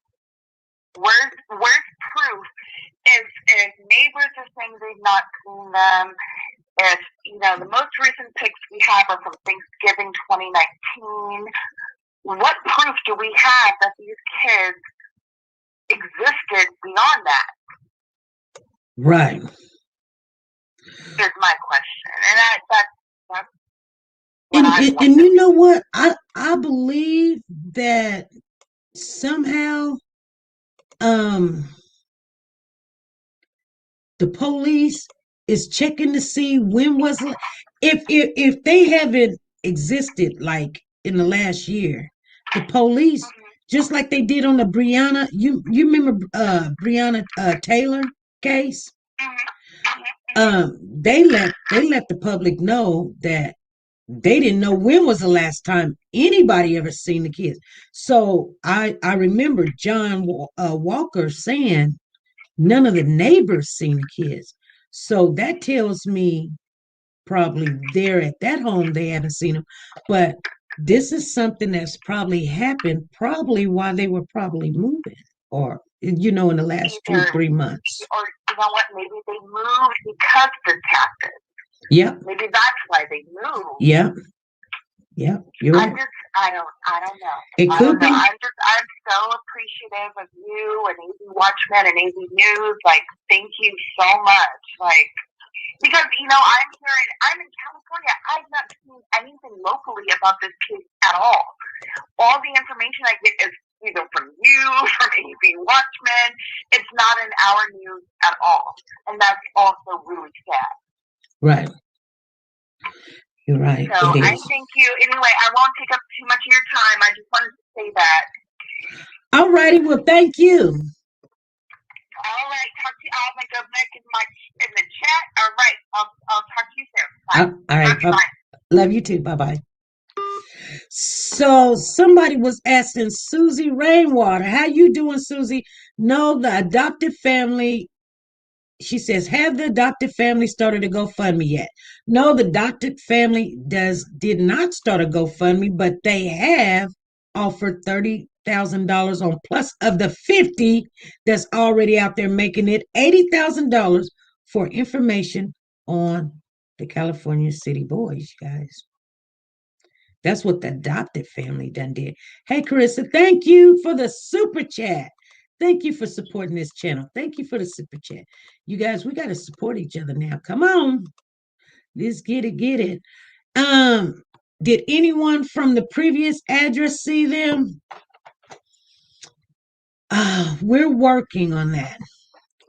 Where's proof? If neighbors are saying they've not seen them, if the most recent pics we have are from Thanksgiving 2019, what proof do we have that these kids existed beyond that? Right. Is my question, and that's what and you know what? I believe that somehow the police is checking to see when was if they haven't existed like in the last year, the police, just like they did on the Breonna, you remember Breonna Taylor case? They let the public know that they didn't know when was the last time anybody ever seen the kids. So I remember John Walker saying none of the neighbors seen the kids. So that tells me probably there at that home they haven't seen them. But this is something that's probably happened probably while they were probably moving or in the last 2-3 months. Or you know what, maybe they moved because this happened. Yep. Maybe that's why they moved. Yep. Yep. You're right. I don't know. It could be. I'm so appreciative of you and AV Watchmen and AV News. Like, thank you so much. Like, because I'm in California. I've not seen anything locally about this case at all. All the information I get is either from you, from AV Watchmen. It's not in our news at all, and that's also really sad. Right. You're right. So I thank you. Anyway, I won't take up too much of your time. I just wanted to say that. All righty. Well, thank you. All right. Talk to you. I'll make a in the chat. All right. I'll talk to you soon. Bye. All right. Bye. Love you too. Bye-bye. So somebody was asking Susie Rainwater, how you doing, Susie? No, the adopted family. She says, have the adopted family started a GoFundMe yet? No, the adopted family did not start a GoFundMe, but they have offered $30,000 on plus of the 50 that's already out there, making it $80,000 for information on the California City Boys, guys. That's what the adopted family done did. Hey, Carissa, thank you for the super chat. Thank you for supporting this channel. Thank you for the super chat. You guys, we got to support each other now. Come on. Let's get it. Did anyone from the previous address see them? We're working on that.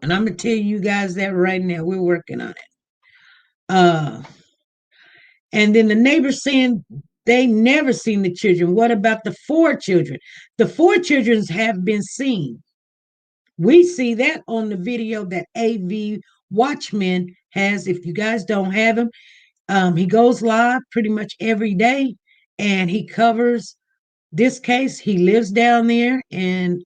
And I'm going to tell you guys that right now. We're working on it. And then the neighbors saying they never seen the children. What about the 4 children? The 4 children have been seen. We see that on the video that AV Watchmen has. If you guys don't have him, he goes live pretty much every day, and he covers this case. He lives down there, and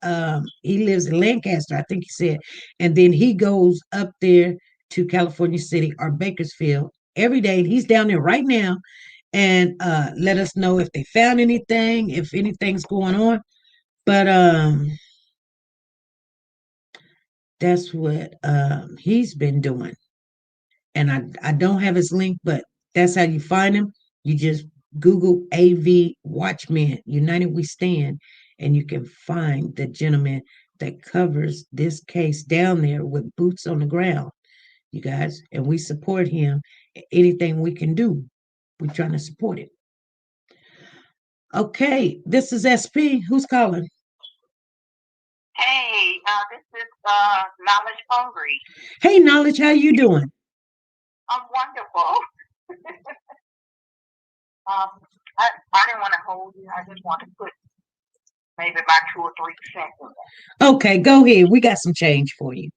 he lives in Lancaster, I think he said. And then he goes up there to California City or Bakersfield every day. He's down there right now, and let us know if they found anything, if anything's going on. But that's what he's been doing. And I don't have his link, but That's how you find him. You just Google AV Watchmen, United We Stand, and you can find the gentleman that covers this case down there with boots on the ground, you guys. And we support him. Anything we can do, we're trying to support it. Okay, this is SP. Who's calling? Hey, this is Knowledge Hungry. Hey, Knowledge, how you doing? I'm wonderful. I didn't want to hold you. I just want to put maybe about 2 or 3 cents in there. Okay, go ahead. We got some change for you.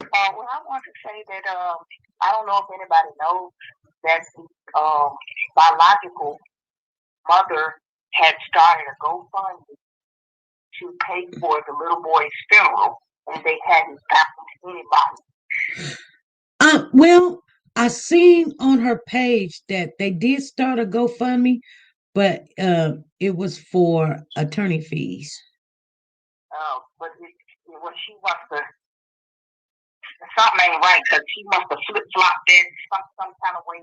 Well, I want to say that I don't know if anybody knows that the biological mother had started a GoFundMe to pay for the little boy's funeral, and they hadn't gotten anybody. Well, I seen on her page that they did start a GoFundMe, but it was for attorney fees. But she must have, something ain't right, because she must have flip-flopped that some kind of way.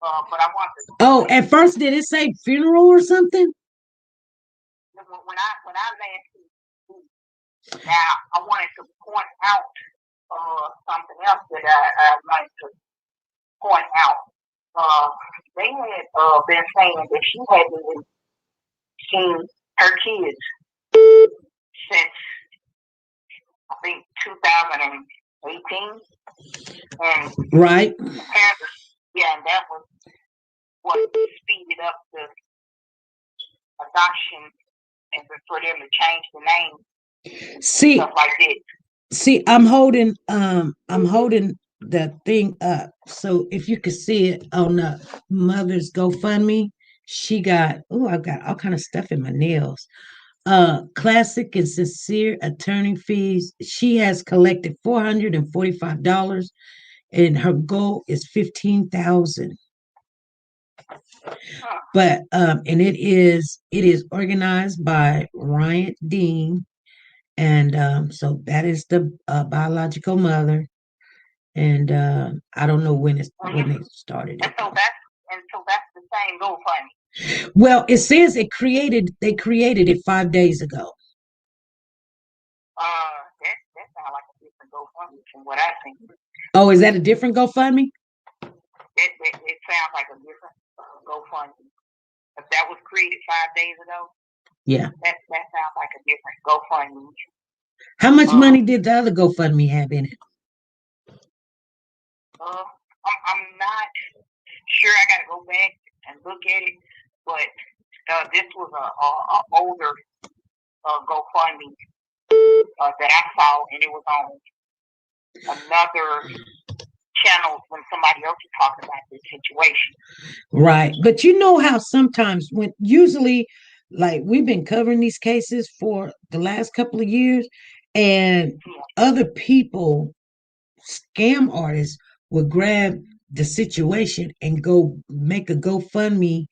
But I want to. Oh, at first did it say funeral or something? When I last, now I wanted to point out something else that I wanted to point out. They had been saying that she hadn't even seen her kids since I think 2018, and right. Yeah, and that was what speeded up the adoption and for them to change the name. See, stuff like that. See, I'm holding the thing up. So if you could see it on the mother's GoFundMe, she got I've got all kind of stuff in my nails. Classic and sincere attorney fees. She has collected $445 and her goal is 15,000. But and it is organized by Ryan Dean. And so that is the biological mother, and I don't know when they started it. And so that's the same GoFundMe. Well, it says they created it 5 days ago. That sounds like a different GoFundMe from what I think. Oh, is that a different GoFundMe? It sounds like a different GoFundMe. If that was created 5 days ago. Yeah. That sounds like a different GoFundMe. How much money did the other GoFundMe have in it? I'm not sure. I got to go back and look at it, but this was a older GoFundMe that I saw, and it was on another channel when somebody else was talking about this situation. Right, but you know how sometimes when usually. Like we've been covering these cases for the last couple of years, and other people, scam artists, will grab the situation and go make a GoFundMe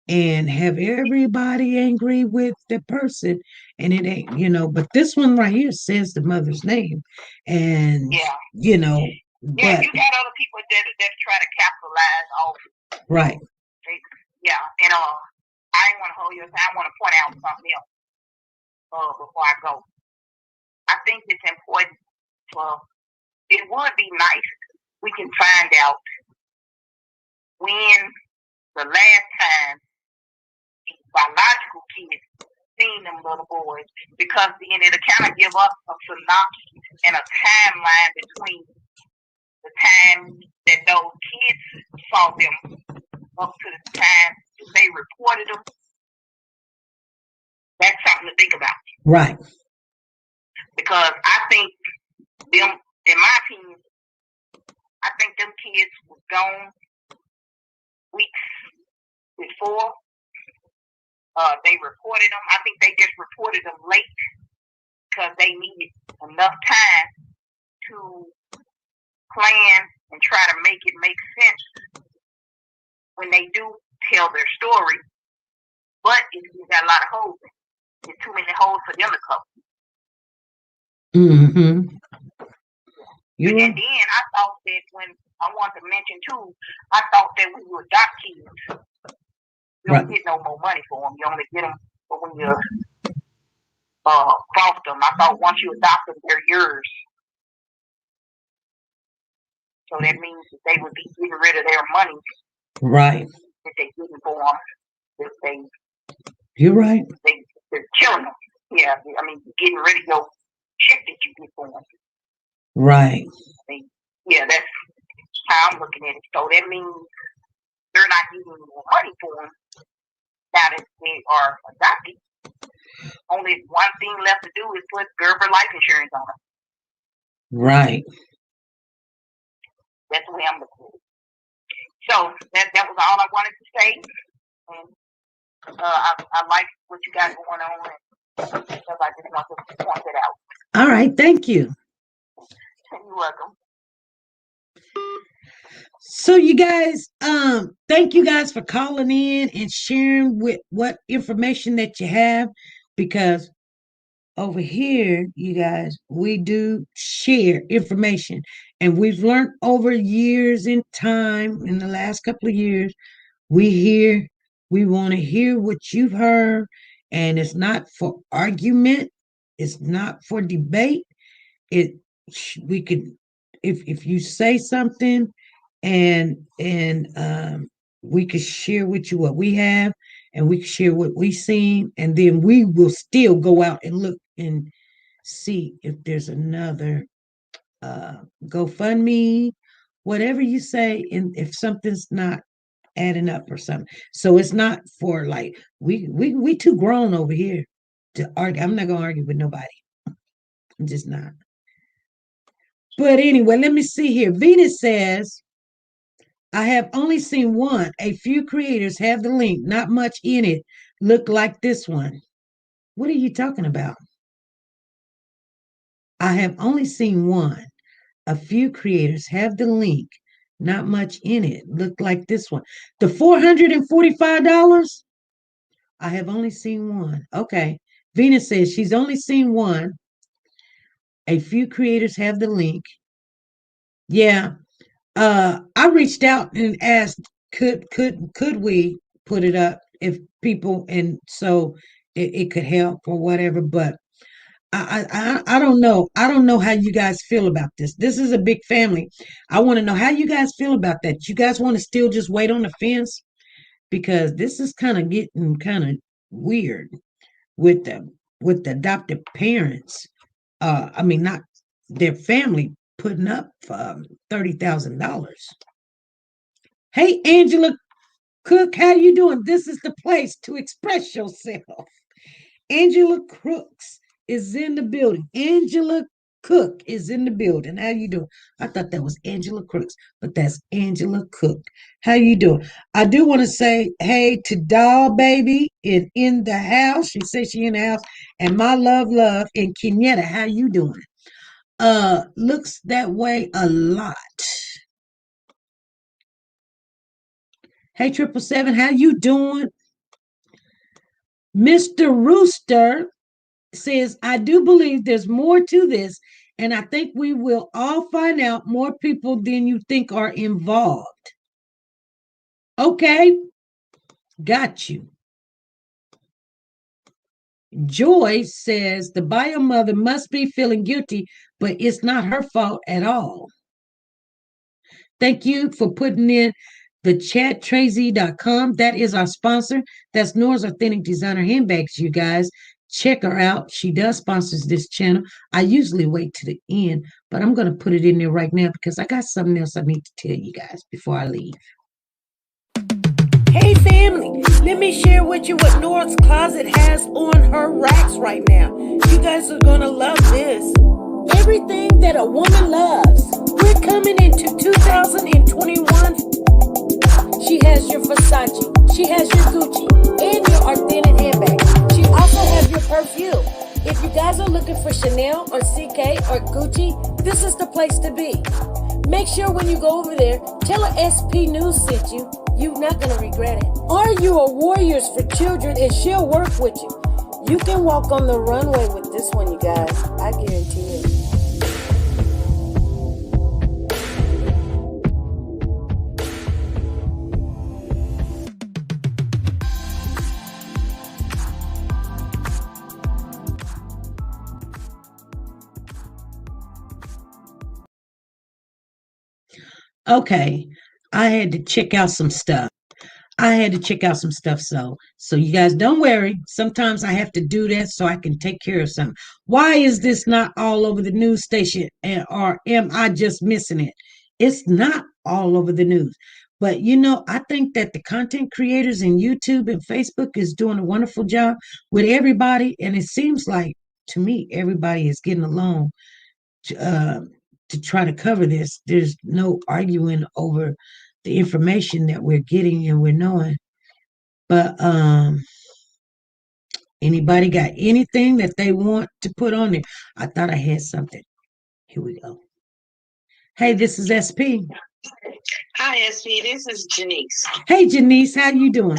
and have everybody angry with the person, and it ain't, but this one right here says the mother's name, and but you got other people that try to capitalize off it. Right. And I didn't want to hold you. I want to point out something else before I go. I think it's important. It would be nice if we can find out when the last time the biological kids seen them little boys, because then it'll kind of give us a synopsis and a timeline between the time that those kids saw them up to the time they reported them. That's something to think about. Right. Because I think them, in my opinion, I think them kids was gone weeks before they reported them. I think they just reported them late because they needed enough time to plan and try to make it make sense when they do tell their story. But it's got a lot of holes in it. There's too many holes for them to cover. Mm-hmm. And then I thought that when I want to mention too, I thought that when you adopt kids, you don't get no more money for them. You only get them for when you foster them. I thought once you adopt them, they're yours. So that means that they would be getting rid of their money. Right. That they getting for them. If they, you're right. They're killing them. Yeah, I mean, getting rid of your check that you get for them. Right. Yeah, that's how I'm looking at it. So that means they're not getting more money for them now that they are adopted. Only one thing left to do is put Gerber life insurance on them. Right. That's the way I'm looking at it. So that was all I wanted to say. And I like what you got going on. And I just want to point it out. All right. Thank you. You're welcome. So you guys, thank you guys for calling in and sharing with what information that you have, because over here, you guys, we do share information, and we've learned over years in time, in the last couple of years, we want to hear what you've heard, and it's not for argument, it's not for debate. We could, if you say something, and we could share with you what we have, and we can share what we've seen, and then we will still go out and look and see if there's another GoFundMe, whatever you say, and if something's not adding up or something. So it's not for like we too grown over here to argue. I'm not gonna argue with nobody. I'm just not. But anyway, let me see here. Venus says, I have only seen one. A few creators have the link, not much in it. Look like this one. What are you talking about? I have only seen one. A few creators have the link, not much in it. Look like this one. The $445? I have only seen one. Okay. Venus says she's only seen one. A few creators have the link. Yeah. I reached out and asked, could we put it up if people, and so it could help or whatever, but I don't know. I don't know how you guys feel about this. This is a big family. I want to know how you guys feel about that. You guys want to still just wait on the fence? Because this is kind of getting kind of weird with the adopted parents. I mean, not their family putting up $30,000. Hey, Angela Cook, how you doing? This is the place to express yourself. Angela Crooks is in the building. Angela Cook is in the building. How you doing? I thought that was Angela Crooks, but that's Angela Cook. How you doing? I do want to say hey to Doll Baby in the house. She says she in the house. And my love in Kenyatta. How you doing? Looks that way a lot. Hey, 777, how you doing? Mr. Rooster says, I do believe there's more to this, and I think we will all find out more people than you think are involved. Okay, got you. Joy says, the bio mother must be feeling guilty, but it's not her fault at all. Thank you for putting in the chat, Tracy.com. That is our sponsor. That's Nora's Authentic Designer Handbags, you guys. Check her out. She does sponsor this channel. I usually wait to the end, but I'm going to put it in there right now because I got something else I need to tell you guys before I leave. Hey family, let me share with you what Nora's Closet has on her racks right now. You guys are going to love this. Everything that a woman loves. We're coming into 2021. She has your Versace, she has your Gucci, and your authentic handbag. She also has your perfume. If you guys are looking for Chanel or CK or Gucci, this is the place to be. Make sure when you go over there, tell her SP News sent you. You're not going to regret it. Are you a Warriors for Children, and she'll work with you. You can walk on the runway with this one, you guys. I guarantee it. Okay, I had to check out some stuff. So you guys don't worry. Sometimes I have to do that so I can take care of something. Why is this not all over the news station, or am I just missing it? It's not all over the news. But I think that the content creators in YouTube and Facebook is doing a wonderful job with everybody, and it seems like to me everybody is getting along uh, to try to cover this. There's no arguing over the information that we're getting and we're knowing. But anybody got anything that they want to put on there? I thought I had something. Here we go. Hey, this is SP. Hi, SP. This is Janice. Hey, Janice, how you doing?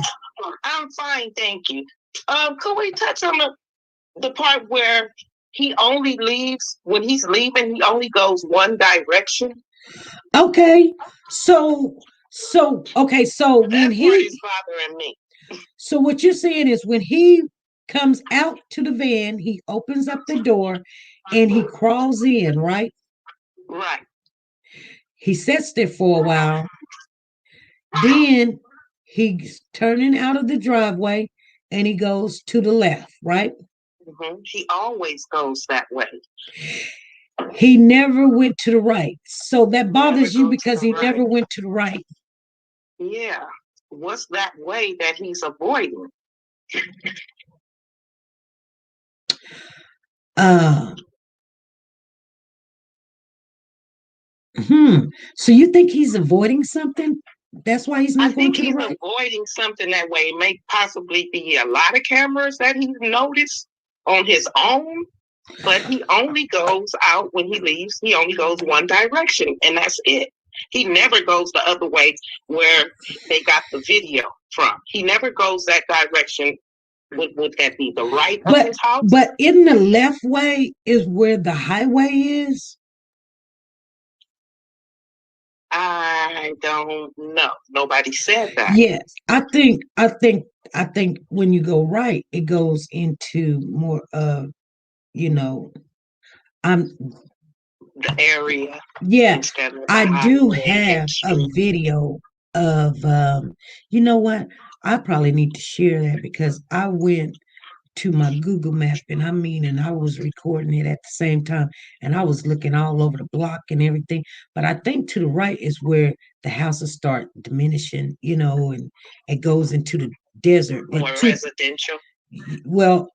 I'm fine, thank you. Could we touch on the part where he only leaves when he's leaving? He only goes one direction. Okay, so when he's bothering me. So what you're saying is when he comes out to the van, he opens up the door and he crawls in, right? Right. He sits there for a while. Then he's turning out of the driveway and he goes to the left, right? Mm-hmm. He always goes that way. He never went to the right. So that bothers you because he never went to the right. Yeah. What's that way that he's avoiding? So you think he's avoiding something? That's why he's not going to the right. I think he's avoiding something that way. It may possibly be a lot of cameras that he's noticed on his own, but he only goes out when he leaves. He only goes one direction, and that's it. He never goes the other way where they got the video from. He never goes that direction. Would that be the right of his house? But in the left way is where the highway is? I don't know. Nobody said that. Yes, I think when you go right, it goes into more of, I'm the area. Yeah, I do have a video of you know what? I probably need to share that because I went to my Google map and I was recording it at the same time and I was looking all over the block and everything. But I think to the right is where the houses start diminishing, and it goes into the desert. But more residential. Well,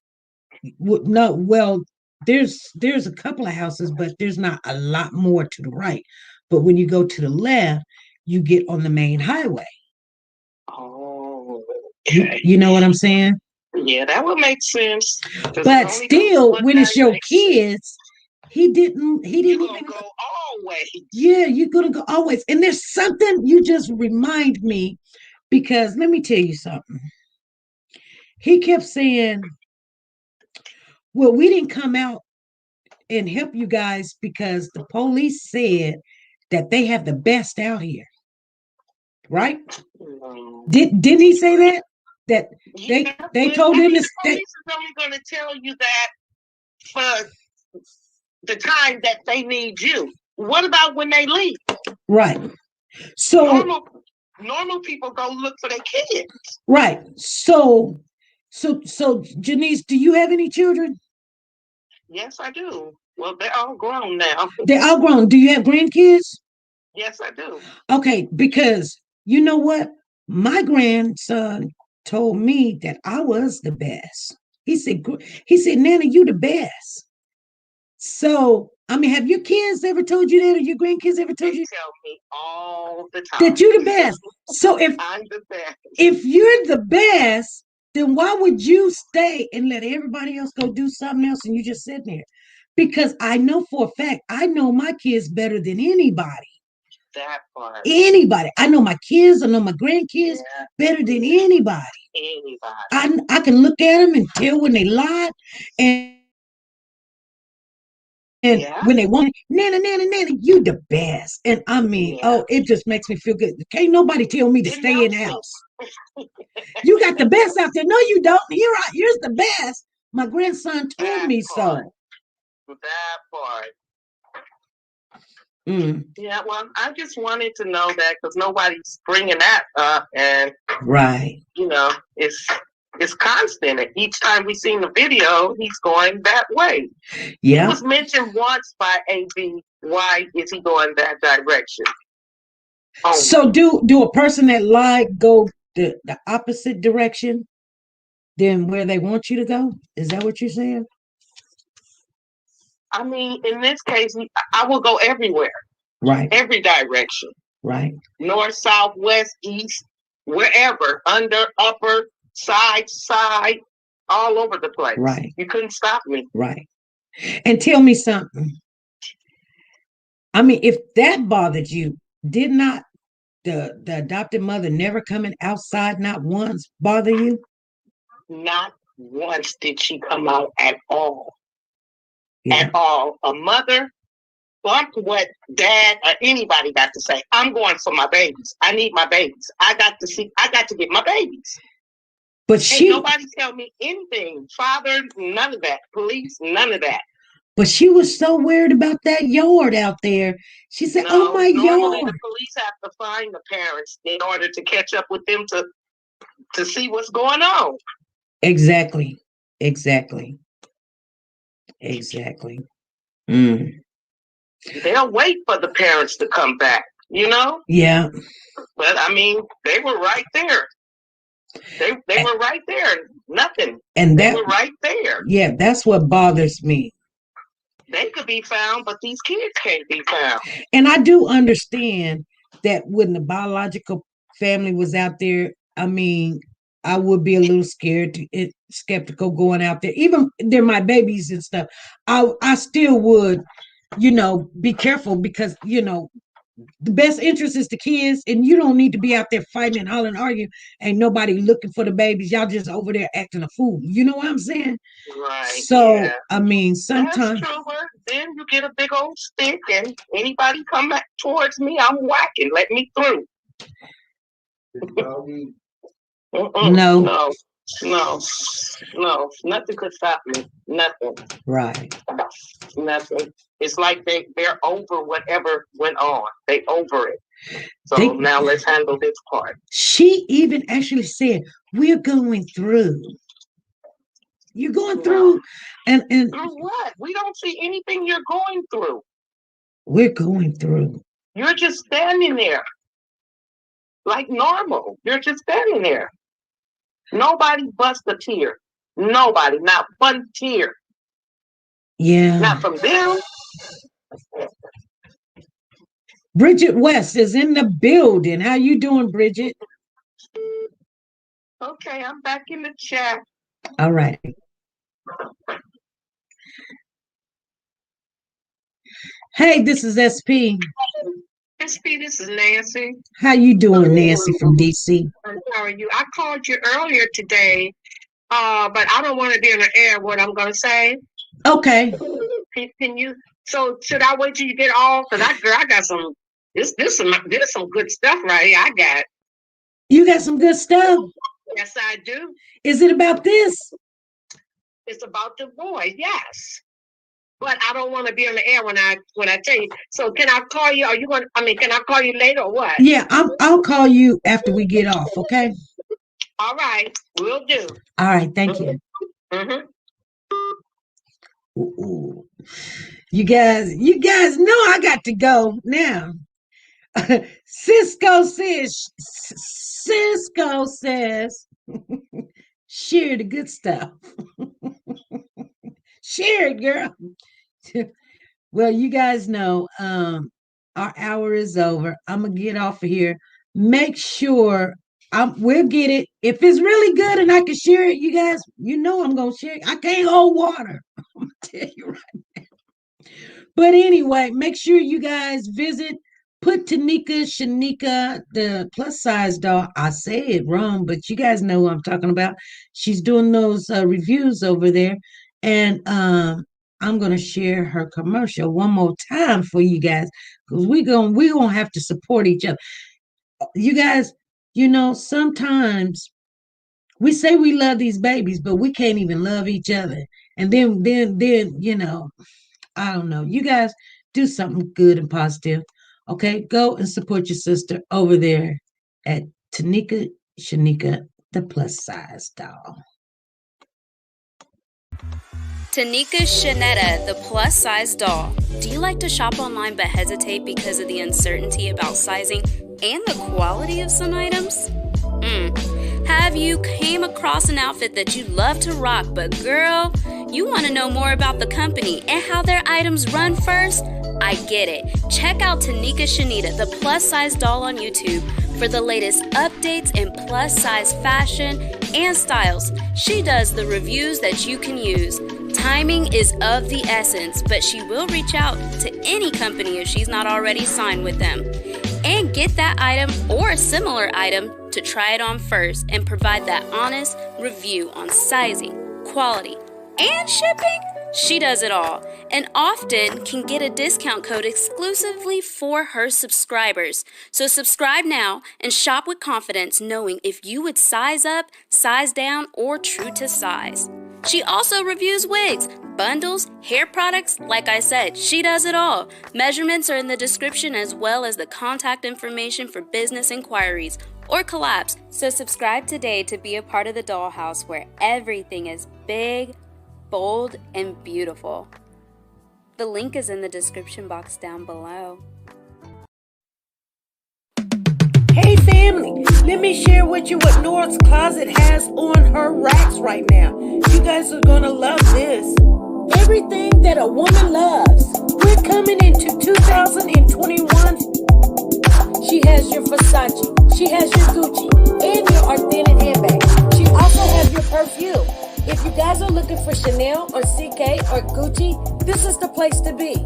no, there's a couple of houses, but there's not a lot more to the right. But when you go to the left, you get on the main highway. Oh, okay. You know what I'm saying? Yeah, that would make sense. But still, when it's your kids, he didn't even go always. Yeah, you're gonna go always. And there's something you just remind me, because let me tell you something. He kept saying, well, we didn't come out and help you guys because the police said that they have the best out here. Right? Didn't he say that? That they told him to stay. The police is only going to tell you that for the time that they need you. What about when they leave? Right. So normal people go look for their kids. Right. So Janice, do you have any children? Yes, I do. Well, they're all grown now. They're all grown. Do you have grandkids? Yes, I do. Okay, because you know what? My grandson told me that I was the best. He said, Nana, you the best. So, have your kids ever told you that, or your grandkids ever told you? They tell me all the time that you're the best. So if I'm the best, if you're the best, then why would you stay and let everybody else go do something else and you just sit there? Because I know for a fact, I know my kids better than anybody. That part. Anybody. I know my kids, I know my grandkids better than anybody. I can look at them and tell when they lied and when they want, Nana, you the best. And it just makes me feel good. Can't nobody tell me to stay in the house. You got the best out there. No, you don't. You're the best. My grandson told me so. That part. Yeah, well, I just wanted to know that because nobody's bringing that up, and Right. it's constant. And each time we see the video, he's going that way. Yeah. He was mentioned once by AB. Why is he going that direction? So do a person that lied go the opposite direction than where they want you to go? Is that what you're saying? I mean, in this case, I will go everywhere. Right. Every direction. Right. North, south, west, east, wherever, under, upper, side, all over the place. Right. You couldn't stop me. Right. And tell me something. I mean, if that bothered you, did not the adopted mother never coming outside, not once, bother you? Not once did she come out at all. Yeah. At all. A mother, bump what dad or anybody got to say. I'm going for my babies. I need my babies. I got to get my babies. But nobody tell me anything. Father, none of that. Police, none of that. But she was so worried about that yard out there. She said, "Oh my normally yard." The police have to find the parents in order to catch up with them to see what's going on. Exactly. They'll wait for the parents to come back, Yeah. But I mean, they were right there. They were right there. Nothing. And they were right there. Yeah, that's what bothers me. They could be found, but these kids can't be found. And I do understand that when the biological family was out there, I mean, I would be a little skeptical going out there. Even they're my babies and stuff. I still would, be careful because, the best interest is the kids, and you don't need to be out there fighting and hollering, arguing. Ain't nobody looking for the babies. Y'all just over there acting a fool. You know what I'm saying? Right. So, yeah. I mean, sometimes. That's true. Then you get a big old stick, and anybody come back towards me, I'm whacking. Let me through. No. Nothing could stop me. Nothing. Right. Nothing. It's like they're over whatever went on. They over it. So now let's handle this part. She even actually said, "We're going through." You're going through, and through what? We don't see anything you're going through. We're going through. You're just standing there, like normal. You're just standing there. Nobody bust a tear. Nobody, not one tear. Yeah. Not from them. Bridget West is in the building. How you doing, Bridget? Okay, I'm back in the chat. All right. Hey, this is SP. SP, this is Nancy. How you doing, Nancy from DC? How are you? I called you earlier today, but I don't want to be on the air what I'm going to say. Okay. Can you? So should I wait till you get off? Because I got some. This some good stuff right here. I got. You got some good stuff. Yes, I do. Is it about this? It's about the boy. Yes. But I don't want to be on the air when I tell you. So can I call you? Are you going? Can I call you later or what? Yeah, I'll call you after we get off. Okay. All right, will do. All right, thank you. Mm-hmm. Ooh. You guys know I got to go now. Cisco says, share the good stuff. Share it, girl. Well, you guys know our hour is over. I'm gonna get off of here. Make sure we'll get it. If it's really good and I can share it, you guys, I'm gonna share it. I can't hold water. I'm gonna tell you right now. But anyway, make sure you guys visit. Put TeNika, Shenette, the plus size doll. I say it wrong, but you guys know what I'm talking about. She's doing those reviews over there. And I'm going to share her commercial one more time for you guys, because we're gonna have to support each other. You guys, sometimes we say we love these babies, but we can't even love each other. And then I don't know. You guys, do something good and positive. Okay, go and support your sister over there at TeNika Shenette, the plus size doll. TeNika Shenette, the plus size doll. Do you like to shop online but hesitate because of the uncertainty about sizing and the quality of some items? Have you came across an outfit that you love to rock, but girl, you want to know more about the company and how their items run first? I get it. Check out TeNika Shenette, the plus size doll on YouTube for the latest updates in plus size fashion and styles. She does the reviews that you can use. Timing is of the essence, but she will reach out to any company if she's not already signed with them. And get that item or a similar item to try it on first and provide that honest review on sizing, quality, and shipping. She does it all and often can get a discount code exclusively for her subscribers. So subscribe now and shop with confidence, knowing if you would size up, size down, or true to size. She also reviews wigs, bundles, hair products. Like I said, she does it all. Measurements are in the description as well as the contact information for business inquiries or collabs. So subscribe today to be a part of the dollhouse where everything is big, bold, and beautiful. The link is in the description box down below. Hey family, let me share with you what Nora's closet has on her racks right now. You guys are gonna love this. Everything that a woman loves. We're coming into 2021. She has your Versace, she has your Gucci, and your authentic handbag. She also has your perfume. If you guys are looking for Chanel or CK or Gucci, this is the place to be.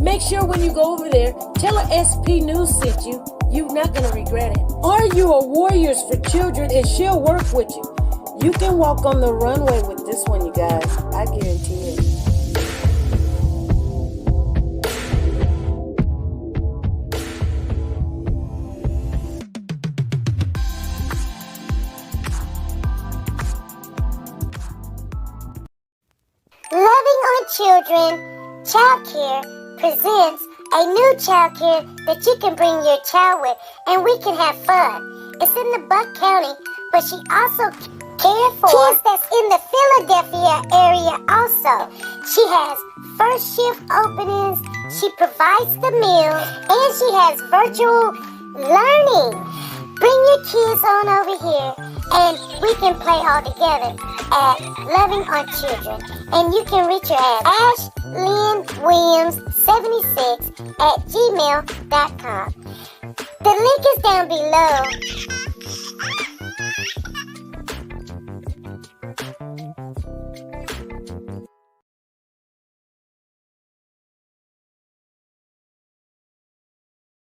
Make sure when you go over there, tell her SP News sent you. You're not going to regret it. Are you a Warriors for Children and she'll work with you? You can walk on the runway with this one, you guys. I guarantee it. Loving on Children Child Care presents a new child care that you can bring your child with and we can have fun. It's in the Buck County, but she also cares for kids that's in the Philadelphia area also. She has first shift openings, she provides the meals, and she has virtual learning. Bring your kids on over here and we can play all together at Loving on Children. And you can reach her at ashlynwilliams76@gmail.com. The link is down below